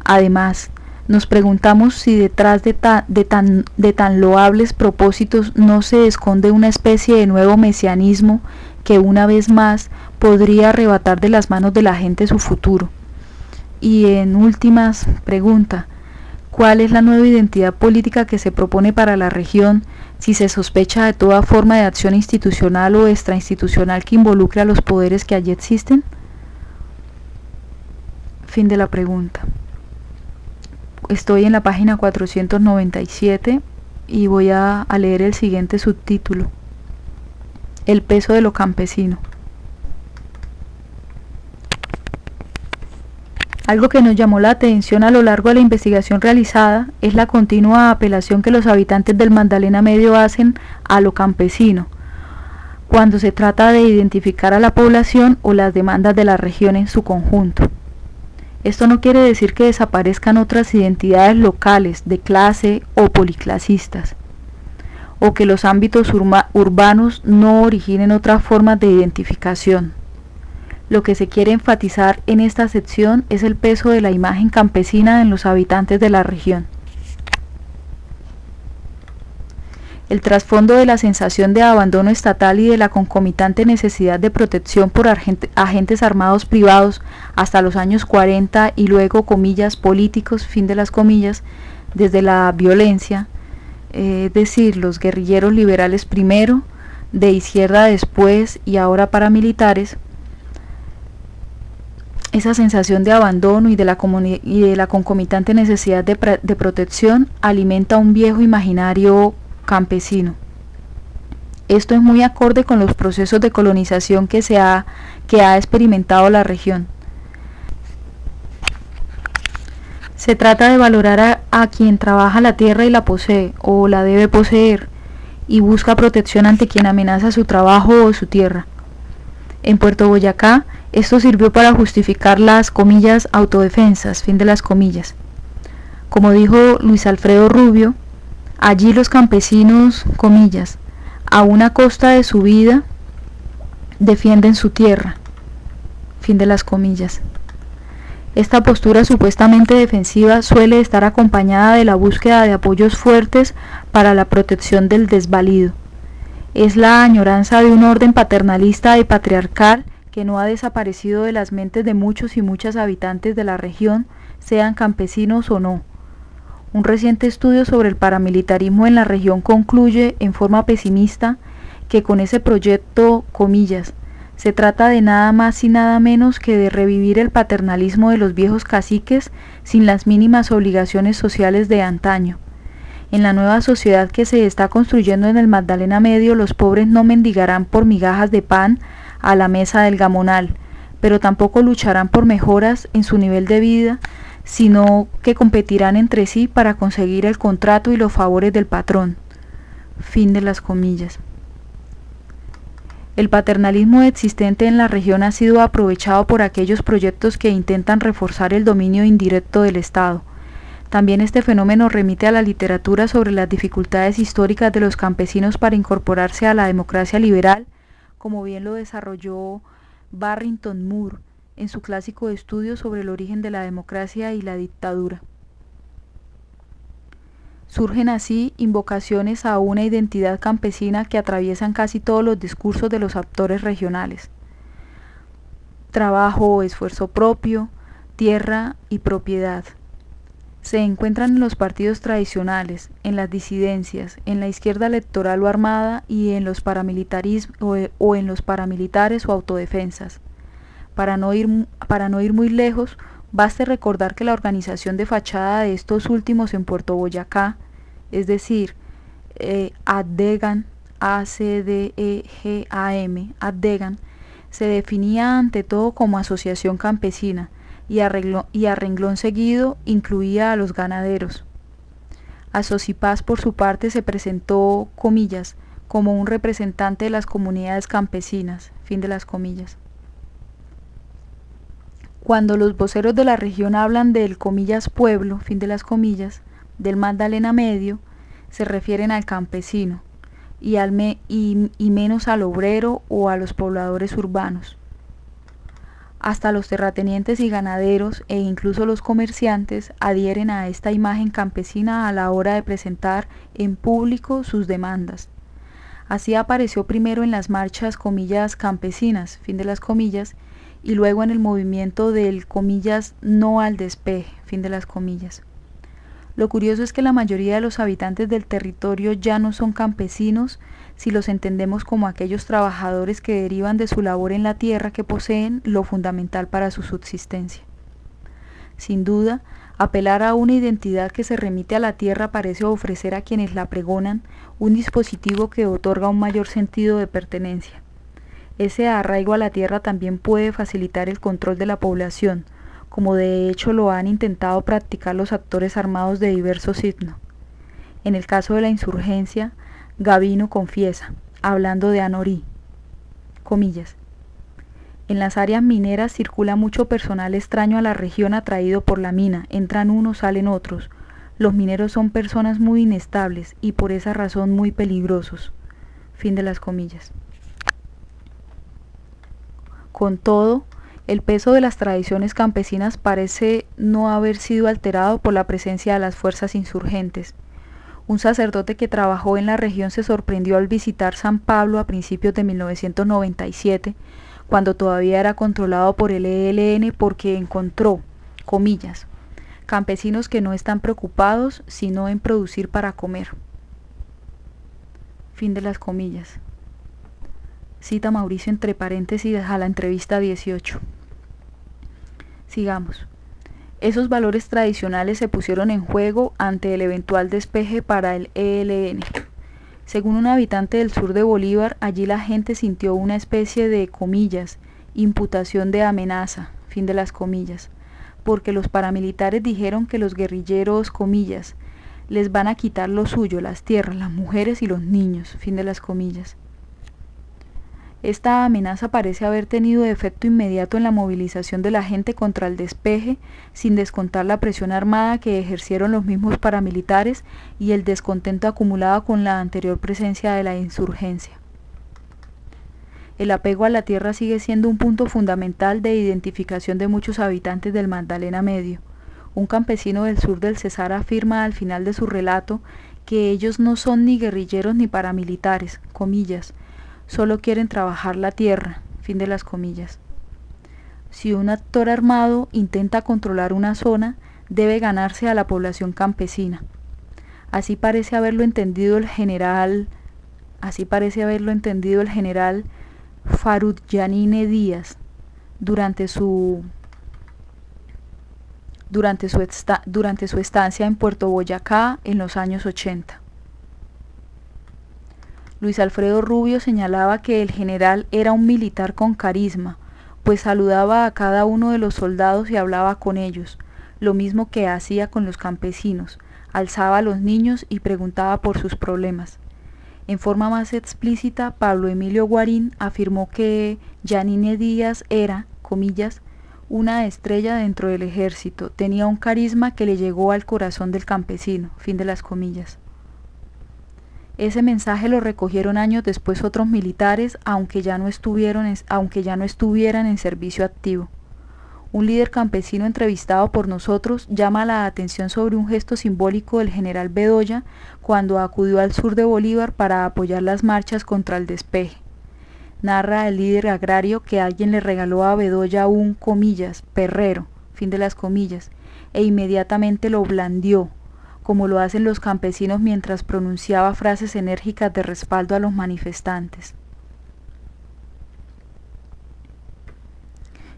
Además, nos preguntamos si detrás de tan loables propósitos no se esconde una especie de nuevo mesianismo que una vez más podría arrebatar de las manos de la gente su futuro. Y en últimas, pregunta, ¿cuál es la nueva identidad política que se propone para la región si se sospecha de toda forma de acción institucional o extrainstitucional que involucre a los poderes que allí existen? Fin de la pregunta. Estoy en la página 497 y voy a leer el siguiente subtítulo: El peso de lo campesino. Algo que nos llamó la atención a lo largo de la investigación realizada es la continua apelación que los habitantes del Magdalena Medio hacen a lo campesino, cuando se trata de identificar a la población o las demandas de la región en su conjunto. Esto no quiere decir que desaparezcan otras identidades locales, de clase o policlasistas, o que los ámbitos urbanos no originen otras formas de identificación. Lo que se quiere enfatizar en esta sección es el peso de la imagen campesina en los habitantes de la región. El trasfondo de la sensación de abandono estatal y de la concomitante necesidad de protección por agentes armados privados hasta los años 40 y luego, comillas, políticos, fin de las comillas, desde la violencia, es decir, los guerrilleros liberales primero, de izquierda después y ahora paramilitares. Esa sensación de abandono y de la concomitante necesidad de protección alimenta un viejo imaginario campesino. Esto es muy acorde con los procesos de colonización que ha experimentado la región. Se trata de valorar a quien trabaja la tierra y la posee o la debe poseer y busca protección ante quien amenaza su trabajo o su tierra. En Puerto Boyacá, esto sirvió para justificar las, comillas, autodefensas, fin de las comillas. Como dijo Luis Alfredo Rubio, allí los campesinos, comillas, a una costa de su vida, defienden su tierra, fin de las comillas. Esta postura supuestamente defensiva suele estar acompañada de la búsqueda de apoyos fuertes para la protección del desvalido. Es la añoranza de un orden paternalista y patriarcal que no ha desaparecido de las mentes de muchos y muchas habitantes de la región, sean campesinos o no. Un reciente estudio sobre el paramilitarismo en la región concluye en forma pesimista que con ese proyecto, comillas, se trata de nada más y nada menos que de revivir el paternalismo de los viejos caciques sin las mínimas obligaciones sociales de antaño. En la nueva sociedad que se está construyendo en el Magdalena Medio, los pobres no mendigarán por migajas de pan a la mesa del gamonal, pero tampoco lucharán por mejoras en su nivel de vida, sino que competirán entre sí para conseguir el contrato y los favores del patrón. Fin de las comillas. El paternalismo existente en la región ha sido aprovechado por aquellos proyectos que intentan reforzar el dominio indirecto del Estado. También este fenómeno remite a la literatura sobre las dificultades históricas de los campesinos para incorporarse a la democracia liberal, como bien lo desarrolló Barrington Moore en su clásico estudio sobre el origen de la democracia y la dictadura. Surgen así invocaciones a una identidad campesina que atraviesan casi todos los discursos de los actores regionales. Trabajo o esfuerzo propio, tierra y propiedad. Se encuentran en los partidos tradicionales, en las disidencias, en la izquierda electoral o armada y en los paramilitares o autodefensas. Para no ir muy lejos, baste recordar que la organización de fachada de estos últimos en Puerto Boyacá, es decir, ADDEGAN, ACDEGAM, ADDEGAN, se definía ante todo como asociación campesina, y a renglón seguido incluía a los ganaderos. Asocipaz por su parte se presentó, comillas, como un representante de las comunidades campesinas, fin de las comillas. Cuando los voceros de la región hablan del, comillas, pueblo, fin de las comillas, del Magdalena Medio se refieren al campesino y menos al obrero o a los pobladores urbanos. Hasta los terratenientes y ganaderos e incluso los comerciantes adhieren a esta imagen campesina a la hora de presentar en público sus demandas. Así apareció primero en las marchas comillas campesinas, fin de las comillas, y luego en el movimiento del comillas no al despeje, fin de las comillas. Lo curioso es que la mayoría de los habitantes del territorio ya no son campesinos si los entendemos como aquellos trabajadores que derivan de su labor en la tierra que poseen lo fundamental para su subsistencia. Sin duda, apelar a una identidad que se remite a la tierra parece ofrecer a quienes la pregonan un dispositivo que otorga un mayor sentido de pertenencia. Ese arraigo a la tierra también puede facilitar el control de la población, como de hecho lo han intentado practicar los actores armados de diverso signo. En el caso de la insurgencia, Gavino confiesa, hablando de Anorí, comillas, en las áreas mineras circula mucho personal extraño a la región atraído por la mina, entran unos, salen otros. Los mineros son personas muy inestables y por esa razón muy peligrosos. Fin de las comillas. Con todo, el peso de las tradiciones campesinas parece no haber sido alterado por la presencia de las fuerzas insurgentes. Un sacerdote que trabajó en la región se sorprendió al visitar San Pablo a principios de 1997, cuando todavía era controlado por el ELN, porque encontró, comillas, campesinos que no están preocupados sino en producir para comer. Fin de las comillas. Cita Mauricio entre paréntesis a la entrevista 18. Sigamos. Esos valores tradicionales se pusieron en juego ante el eventual despeje para el ELN. Según un habitante del sur de Bolívar, allí la gente sintió una especie de, comillas, imputación de amenaza, fin de las comillas, porque los paramilitares dijeron que los guerrilleros, comillas, les van a quitar lo suyo, las tierras, las mujeres y los niños, fin de las comillas. Esta amenaza parece haber tenido efecto inmediato en la movilización de la gente contra el despeje, sin descontar la presión armada que ejercieron los mismos paramilitares y el descontento acumulado con la anterior presencia de la insurgencia. El apego a la tierra sigue siendo un punto fundamental de identificación de muchos habitantes del Magdalena Medio. Un campesino del sur del Cesar afirma al final de su relato que ellos no son ni guerrilleros ni paramilitares, comillas, solo quieren trabajar la tierra, fin de las comillas. Si un actor armado intenta controlar una zona, debe ganarse a la población campesina. Así parece haberlo entendido el general Farutyanine Díaz durante su estancia en Puerto Boyacá en los años 80. Luis Alfredo Rubio señalaba que el general era un militar con carisma, pues saludaba a cada uno de los soldados y hablaba con ellos, lo mismo que hacía con los campesinos, alzaba a los niños y preguntaba por sus problemas. En forma más explícita, Pablo Emilio Guarín afirmó que Yanine Díaz era, comillas, una estrella dentro del ejército, tenía un carisma que le llegó al corazón del campesino, fin de las comillas. Ese mensaje lo recogieron años después otros militares, aunque ya no estuvieran en servicio activo. Un líder campesino entrevistado por nosotros llama la atención sobre un gesto simbólico del general Bedoya cuando acudió al sur de Bolívar para apoyar las marchas contra el despeje. Narra el líder agrario que alguien le regaló a Bedoya un, comillas, perrero, fin de las comillas, e inmediatamente lo blandió, como lo hacen los campesinos mientras pronunciaba frases enérgicas de respaldo a los manifestantes.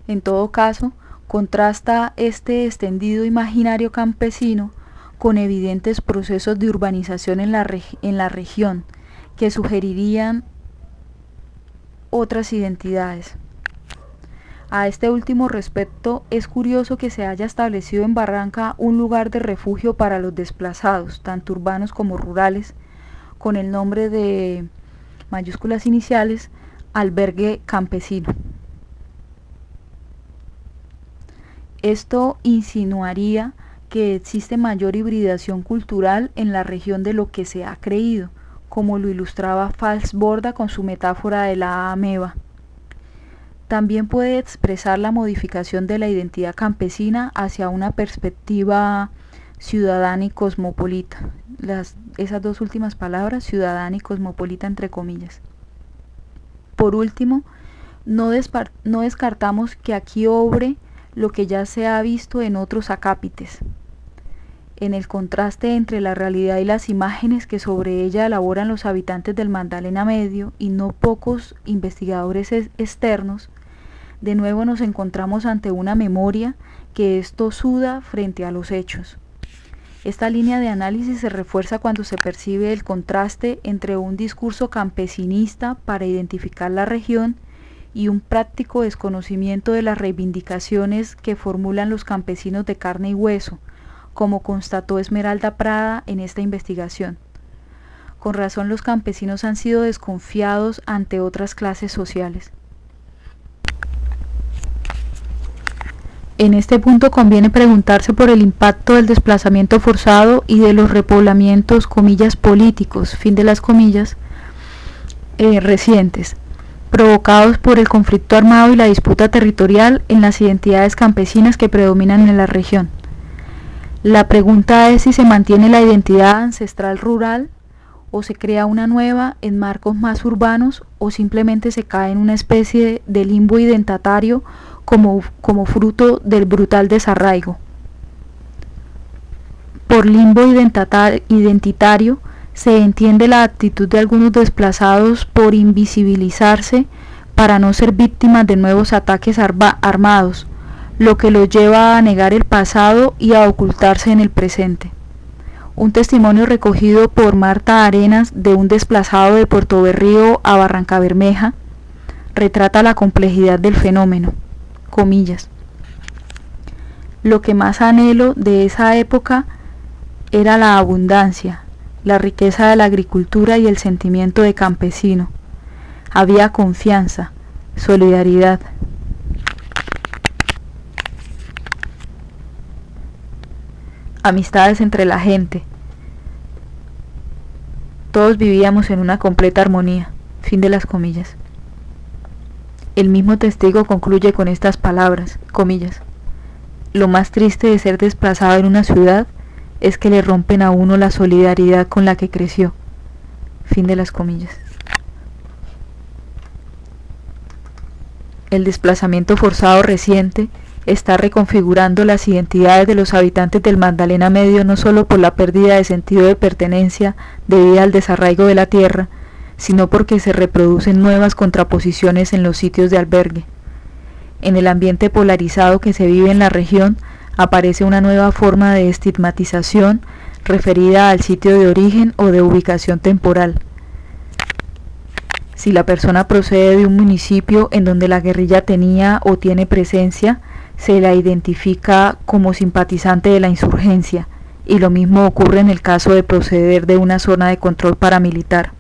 En todo caso, contrasta este extendido imaginario campesino con evidentes procesos de urbanización en la región que sugerirían otras identidades. A este último respecto, es curioso que se haya establecido en Barranca un lugar de refugio para los desplazados, tanto urbanos como rurales, con el nombre de mayúsculas iniciales, Albergue Campesino. Esto insinuaría que existe mayor hibridación cultural en la región de lo que se ha creído, como lo ilustraba Falsborda con su metáfora de la ameba. También puede expresar la modificación de la identidad campesina hacia una perspectiva ciudadana y cosmopolita. Esas dos últimas palabras, ciudadana y cosmopolita entre comillas. Por último, no descartamos que aquí obre lo que ya se ha visto en otros acápites, en el contraste entre la realidad y las imágenes que sobre ella elaboran los habitantes del Magdalena Medio y no pocos investigadores externos. De nuevo nos encontramos ante una memoria que es tosuda frente a los hechos. Esta línea de análisis se refuerza cuando se percibe el contraste entre un discurso campesinista para identificar la región y un práctico desconocimiento de las reivindicaciones que formulan los campesinos de carne y hueso, como constató Esmeralda Prada en esta investigación. Con razón, los campesinos han sido desconfiados ante otras clases sociales. En este punto conviene preguntarse por el impacto del desplazamiento forzado y de los repoblamientos, comillas, políticos, fin de las comillas, recientes, provocados por el conflicto armado y la disputa territorial en las identidades campesinas que predominan en la región. La pregunta es si se mantiene la identidad ancestral rural o se crea una nueva en marcos más urbanos o simplemente se cae en una especie de limbo identitario como fruto del brutal desarraigo. Por limbo identitario se entiende la actitud de algunos desplazados por invisibilizarse para no ser víctimas de nuevos ataques armados, lo que los lleva a negar el pasado y a ocultarse en el presente. Un testimonio recogido por Marta Arenas de un desplazado de Puerto Berrío a Barrancabermeja retrata la complejidad del fenómeno. Comillas. Lo que más anhelo de esa época era la abundancia, la riqueza de la agricultura y el sentimiento de campesino. Había confianza, solidaridad. Amistades entre la gente. Todos vivíamos en una completa armonía. Fin de las comillas. El mismo testigo concluye con estas palabras, comillas. Lo más triste de ser desplazado en una ciudad es que le rompen a uno la solidaridad con la que creció. Fin de las comillas. El desplazamiento forzado reciente está reconfigurando las identidades de los habitantes del Magdalena Medio no solo por la pérdida de sentido de pertenencia debida al desarraigo de la tierra, sino porque se reproducen nuevas contraposiciones en los sitios de albergue. En el ambiente polarizado que se vive en la región aparece una nueva forma de estigmatización referida al sitio de origen o de ubicación temporal. Si la persona procede de un municipio en donde la guerrilla tenía o tiene presencia, se la identifica como simpatizante de la insurgencia, y lo mismo ocurre en el caso de proceder de una zona de control paramilitar.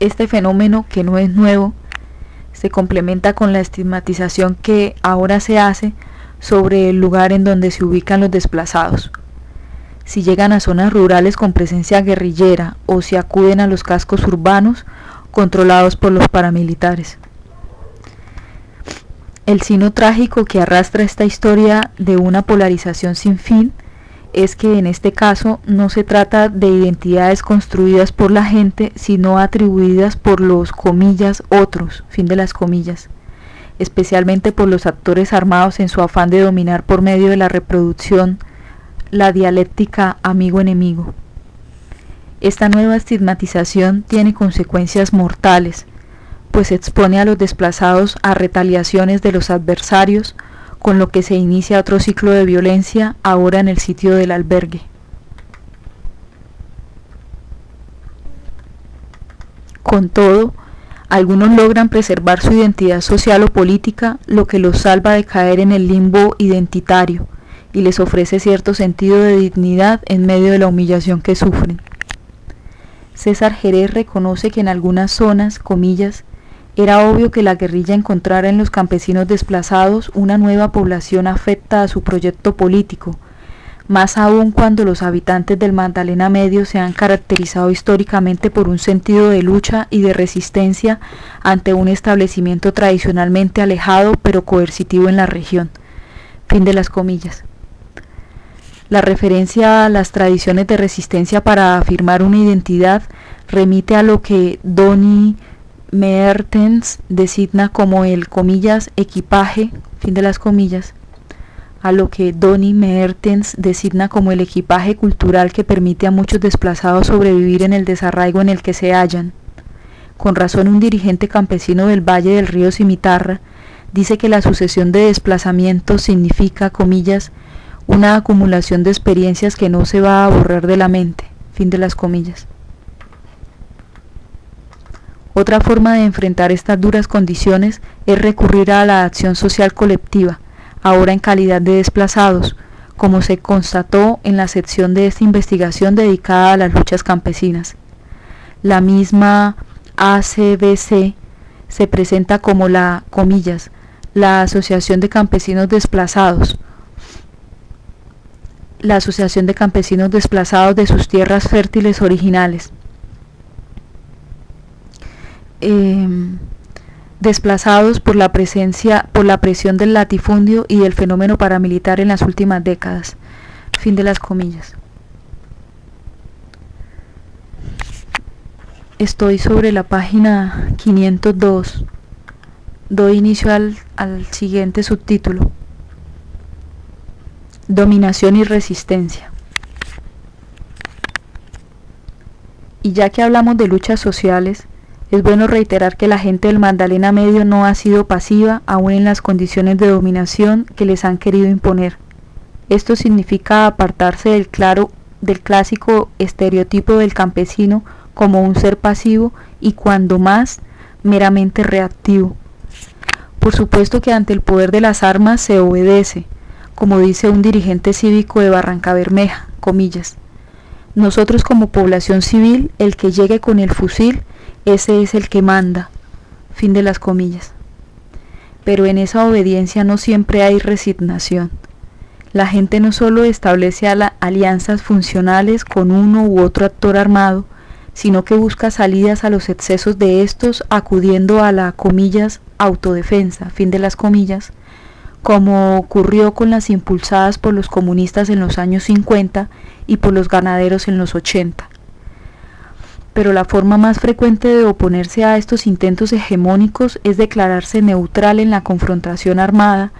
Este fenómeno, que no es nuevo, se complementa con la estigmatización que ahora se hace sobre el lugar en donde se ubican los desplazados. Si llegan a zonas rurales con presencia guerrillera o si acuden a los cascos urbanos controlados por los paramilitares. El sino trágico que arrastra esta historia de una polarización sin fin es que en este caso no se trata de identidades construidas por la gente, sino atribuidas por los, comillas, otros, fin de las comillas, especialmente por los actores armados en su afán de dominar por medio de la reproducción la dialéctica amigo-enemigo. Esta nueva estigmatización tiene consecuencias mortales, pues expone a los desplazados a retaliaciones de los adversarios, con lo que se inicia otro ciclo de violencia ahora en el sitio del albergue. Con todo, algunos logran preservar su identidad social o política, lo que los salva de caer en el limbo identitario y les ofrece cierto sentido de dignidad en medio de la humillación que sufren. César Jerez reconoce que en algunas zonas, comillas, Era obvio que la guerrilla encontrara en los campesinos desplazados una nueva población afecta a su proyecto político, más aún cuando los habitantes del Magdalena Medio se han caracterizado históricamente por un sentido de lucha y de resistencia ante un establecimiento tradicionalmente alejado pero coercitivo en la región. Fin de las comillas. La referencia a las tradiciones de resistencia para afirmar una identidad remite a lo que Donny Meertens designa como el, comillas, equipaje, fin de las comillas, a lo que Donny Meertens designa como el equipaje cultural que permite a muchos desplazados sobrevivir en el desarraigo en el que se hallan. Con razón, un dirigente campesino del Valle del Río Cimitarra dice que la sucesión de desplazamientos significa, comillas, una acumulación de experiencias que no se va a borrar de la mente, fin de las comillas. Otra forma de enfrentar estas duras condiciones es recurrir a la acción social colectiva, ahora en calidad de desplazados, como se constató en la sección de esta investigación dedicada a las luchas campesinas. La misma ACBC se presenta como la, comillas, la Asociación de Campesinos Desplazados, la Asociación de Campesinos Desplazados de sus tierras fértiles originales. Desplazados por la presión del latifundio y del fenómeno paramilitar en las últimas décadas. Fin de las comillas. Estoy sobre la página 502. Doy inicio al siguiente subtítulo. Dominación y resistencia. Y ya que hablamos de luchas sociales, es bueno reiterar que la gente del Magdalena Medio no ha sido pasiva aún en las condiciones de dominación que les han querido imponer. Esto significa apartarse del clásico estereotipo del campesino como un ser pasivo y cuando más meramente reactivo. Por supuesto que ante el poder de las armas se obedece, como dice un dirigente cívico de Barrancabermeja, comillas. Nosotros como población civil, el que llegue con el fusil, ese es el que manda, fin de las comillas. Pero en esa obediencia no siempre hay resignación. La gente no solo establece alianzas funcionales con uno u otro actor armado, sino que busca salidas a los excesos de estos acudiendo a la, comillas, autodefensa, fin de las comillas, como ocurrió con las impulsadas por los comunistas en los años 50 y por los ganaderos en los 80. Pero la forma más frecuente de oponerse a estos intentos hegemónicos es declararse neutral en la confrontación armada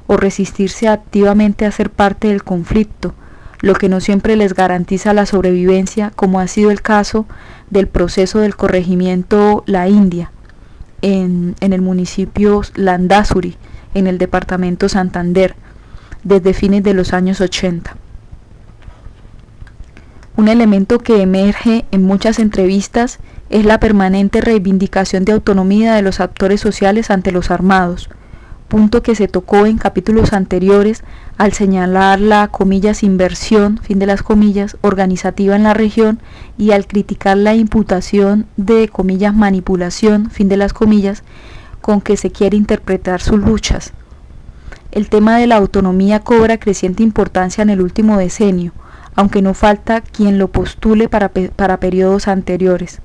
o resistirse activamente a ser parte del conflicto, lo que no siempre les garantiza la sobrevivencia, como ha sido el caso del proceso del corregimiento La India, en el municipio Landázuri, en el departamento Santander, desde fines de los años 80. Un elemento que emerge en muchas entrevistas es la permanente reivindicación de autonomía de los actores sociales ante los armados, punto que se tocó en capítulos anteriores al señalar la, comillas, inversión, fin de las comillas, organizativa en la región y al criticar la imputación de, comillas, manipulación, fin de las comillas, con que se quiere interpretar sus luchas. El tema de la autonomía cobra creciente importancia en el último decenio, aunque no falta quien lo postule para periodos anteriores.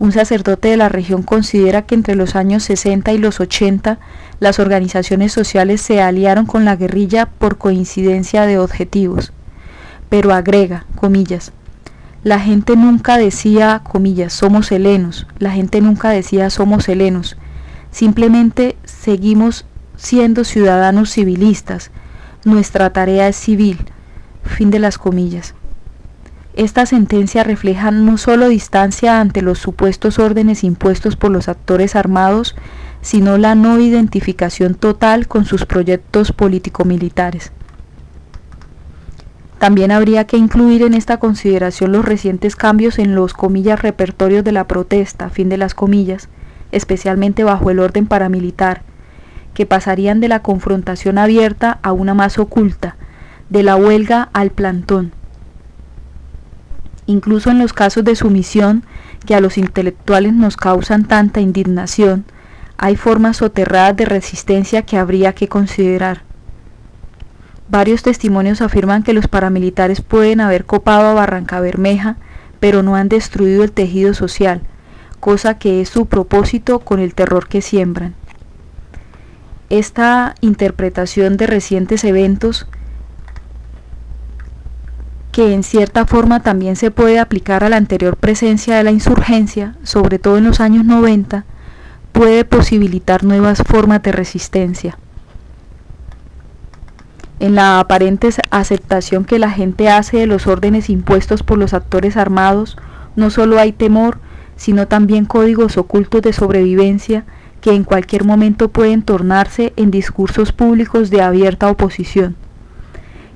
Un sacerdote de la región considera que entre los años 60 y los 80 las organizaciones sociales se aliaron con la guerrilla por coincidencia de objetivos, pero agrega, comillas, la gente nunca decía, comillas, somos helenos, la gente nunca decía somos helenos, simplemente seguimos siendo ciudadanos civilistas, nuestra tarea es civil, fin de las comillas. Esta sentencia refleja no solo distancia ante los supuestos órdenes impuestos por los actores armados, sino la no identificación total con sus proyectos político-militares. También habría que incluir en esta consideración los recientes cambios en los, comillas, repertorios de la protesta, fin de las comillas, especialmente bajo el orden paramilitar, que pasarían de la confrontación abierta a una más oculta, de la huelga al plantón. Incluso en los casos de sumisión que a los intelectuales nos causan tanta indignación, hay formas soterradas de resistencia que habría que considerar. Varios testimonios afirman que los paramilitares pueden haber copado a Barrancabermeja, pero no han destruido el tejido social, cosa que es su propósito con el terror que siembran. Esta interpretación de recientes eventos, que en cierta forma también se puede aplicar a la anterior presencia de la insurgencia, sobre todo en los años 90, puede posibilitar nuevas formas de resistencia. En la aparente aceptación que la gente hace de los órdenes impuestos por los actores armados, no solo hay temor, sino también códigos ocultos de sobrevivencia que en cualquier momento pueden tornarse en discursos públicos de abierta oposición.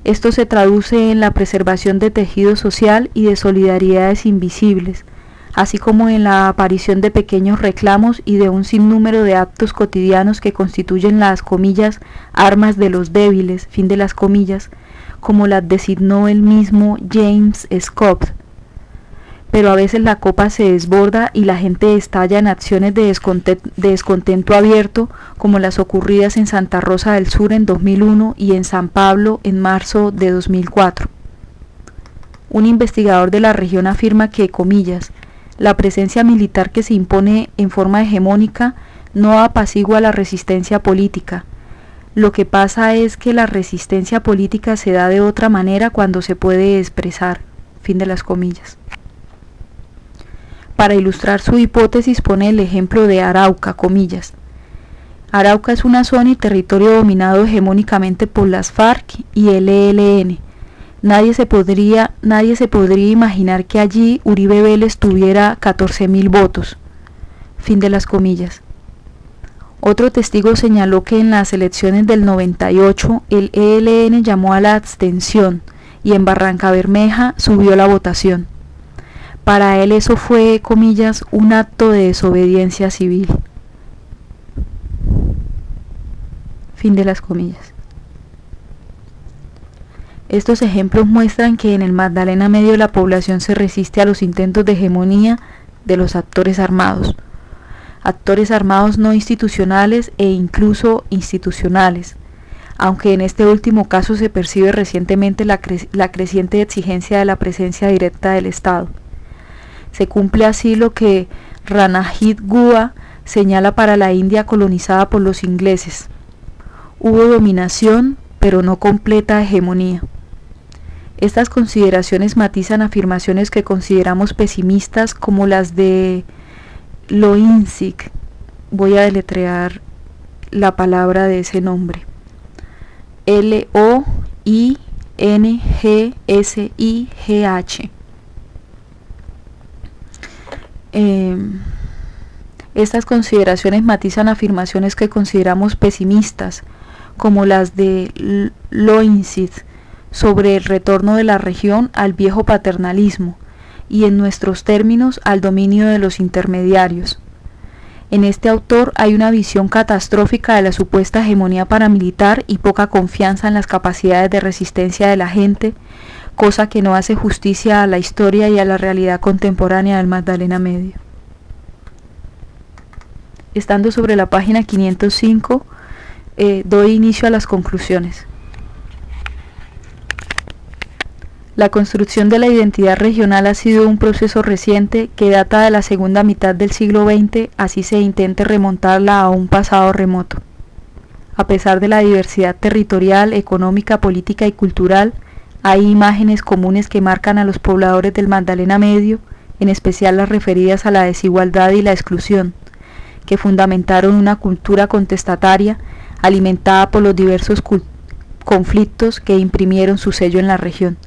Esto se traduce en la preservación de tejido social y de solidaridades invisibles, así como en la aparición de pequeños reclamos y de un sinnúmero de actos cotidianos que constituyen las comillas armas de los débiles, fin de las comillas, como las designó el mismo James Scott. Pero a veces la copa se desborda y la gente estalla en acciones de descontento abierto, como las ocurridas en Santa Rosa del Sur en 2001 y en San Pablo en marzo de 2004. Un investigador de la región afirma que, comillas, la presencia militar que se impone en forma hegemónica no apacigua la resistencia política. Lo que pasa es que la resistencia política se da de otra manera cuando se puede expresar. Fin de las comillas. Para ilustrar su hipótesis pone el ejemplo de Arauca, comillas. Arauca es una zona y territorio dominado hegemónicamente por las FARC y el ELN. Nadie se podría imaginar que allí Uribe Vélez tuviera 14.000 votos. Fin de las comillas. Otro testigo señaló que en las elecciones del 98 el ELN llamó a la abstención y en Barrancabermeja subió la votación. Para él eso fue, comillas, un acto de desobediencia civil. Fin de las comillas. Estos ejemplos muestran que en el Magdalena Medio la población se resiste a los intentos de hegemonía de los actores armados no institucionales e incluso institucionales, aunque en este último caso se percibe recientemente la creciente exigencia de la presencia directa del Estado. Se cumple así lo que Ranajit Guha señala para la India colonizada por los ingleses. Hubo dominación, pero no completa hegemonía. Estas consideraciones matizan afirmaciones que consideramos pesimistas como las de Loincic. Voy a deletrear la palabra de ese nombre. Loinghsich. Estas consideraciones matizan afirmaciones que consideramos pesimistas, como las de Loincic sobre el retorno de la región al viejo paternalismo y, en nuestros términos, al dominio de los intermediarios. En este autor hay una visión catastrófica de la supuesta hegemonía paramilitar y poca confianza en las capacidades de resistencia de la gente, cosa que no hace justicia a la historia y a la realidad contemporánea del Magdalena Medio. Estando sobre la página 505, doy inicio a las conclusiones. La construcción de la identidad regional ha sido un proceso reciente que data de la segunda mitad del siglo XX, así se intente remontarla a un pasado remoto. A pesar de la diversidad territorial, económica, política y cultural, hay imágenes comunes que marcan a los pobladores del Magdalena Medio, en especial las referidas a la desigualdad y la exclusión, que fundamentaron una cultura contestataria alimentada por los diversos conflictos que imprimieron su sello en la región.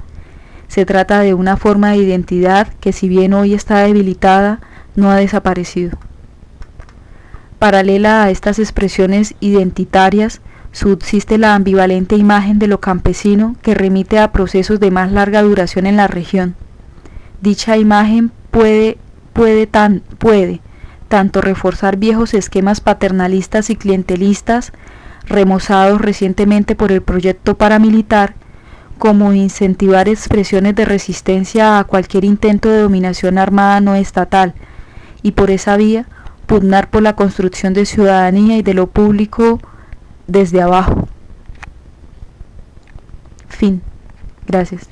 Se trata de una forma de identidad que, si bien hoy está debilitada, no ha desaparecido. Paralela a estas expresiones identitarias, subsiste la ambivalente imagen de lo campesino que remite a procesos de más larga duración en la región. Dicha imagen puede tanto reforzar viejos esquemas paternalistas y clientelistas, remozados recientemente por el proyecto paramilitar, como incentivar expresiones de resistencia a cualquier intento de dominación armada no estatal, y por esa vía pugnar por la construcción de ciudadanía y de lo público desde abajo. Fin. Gracias.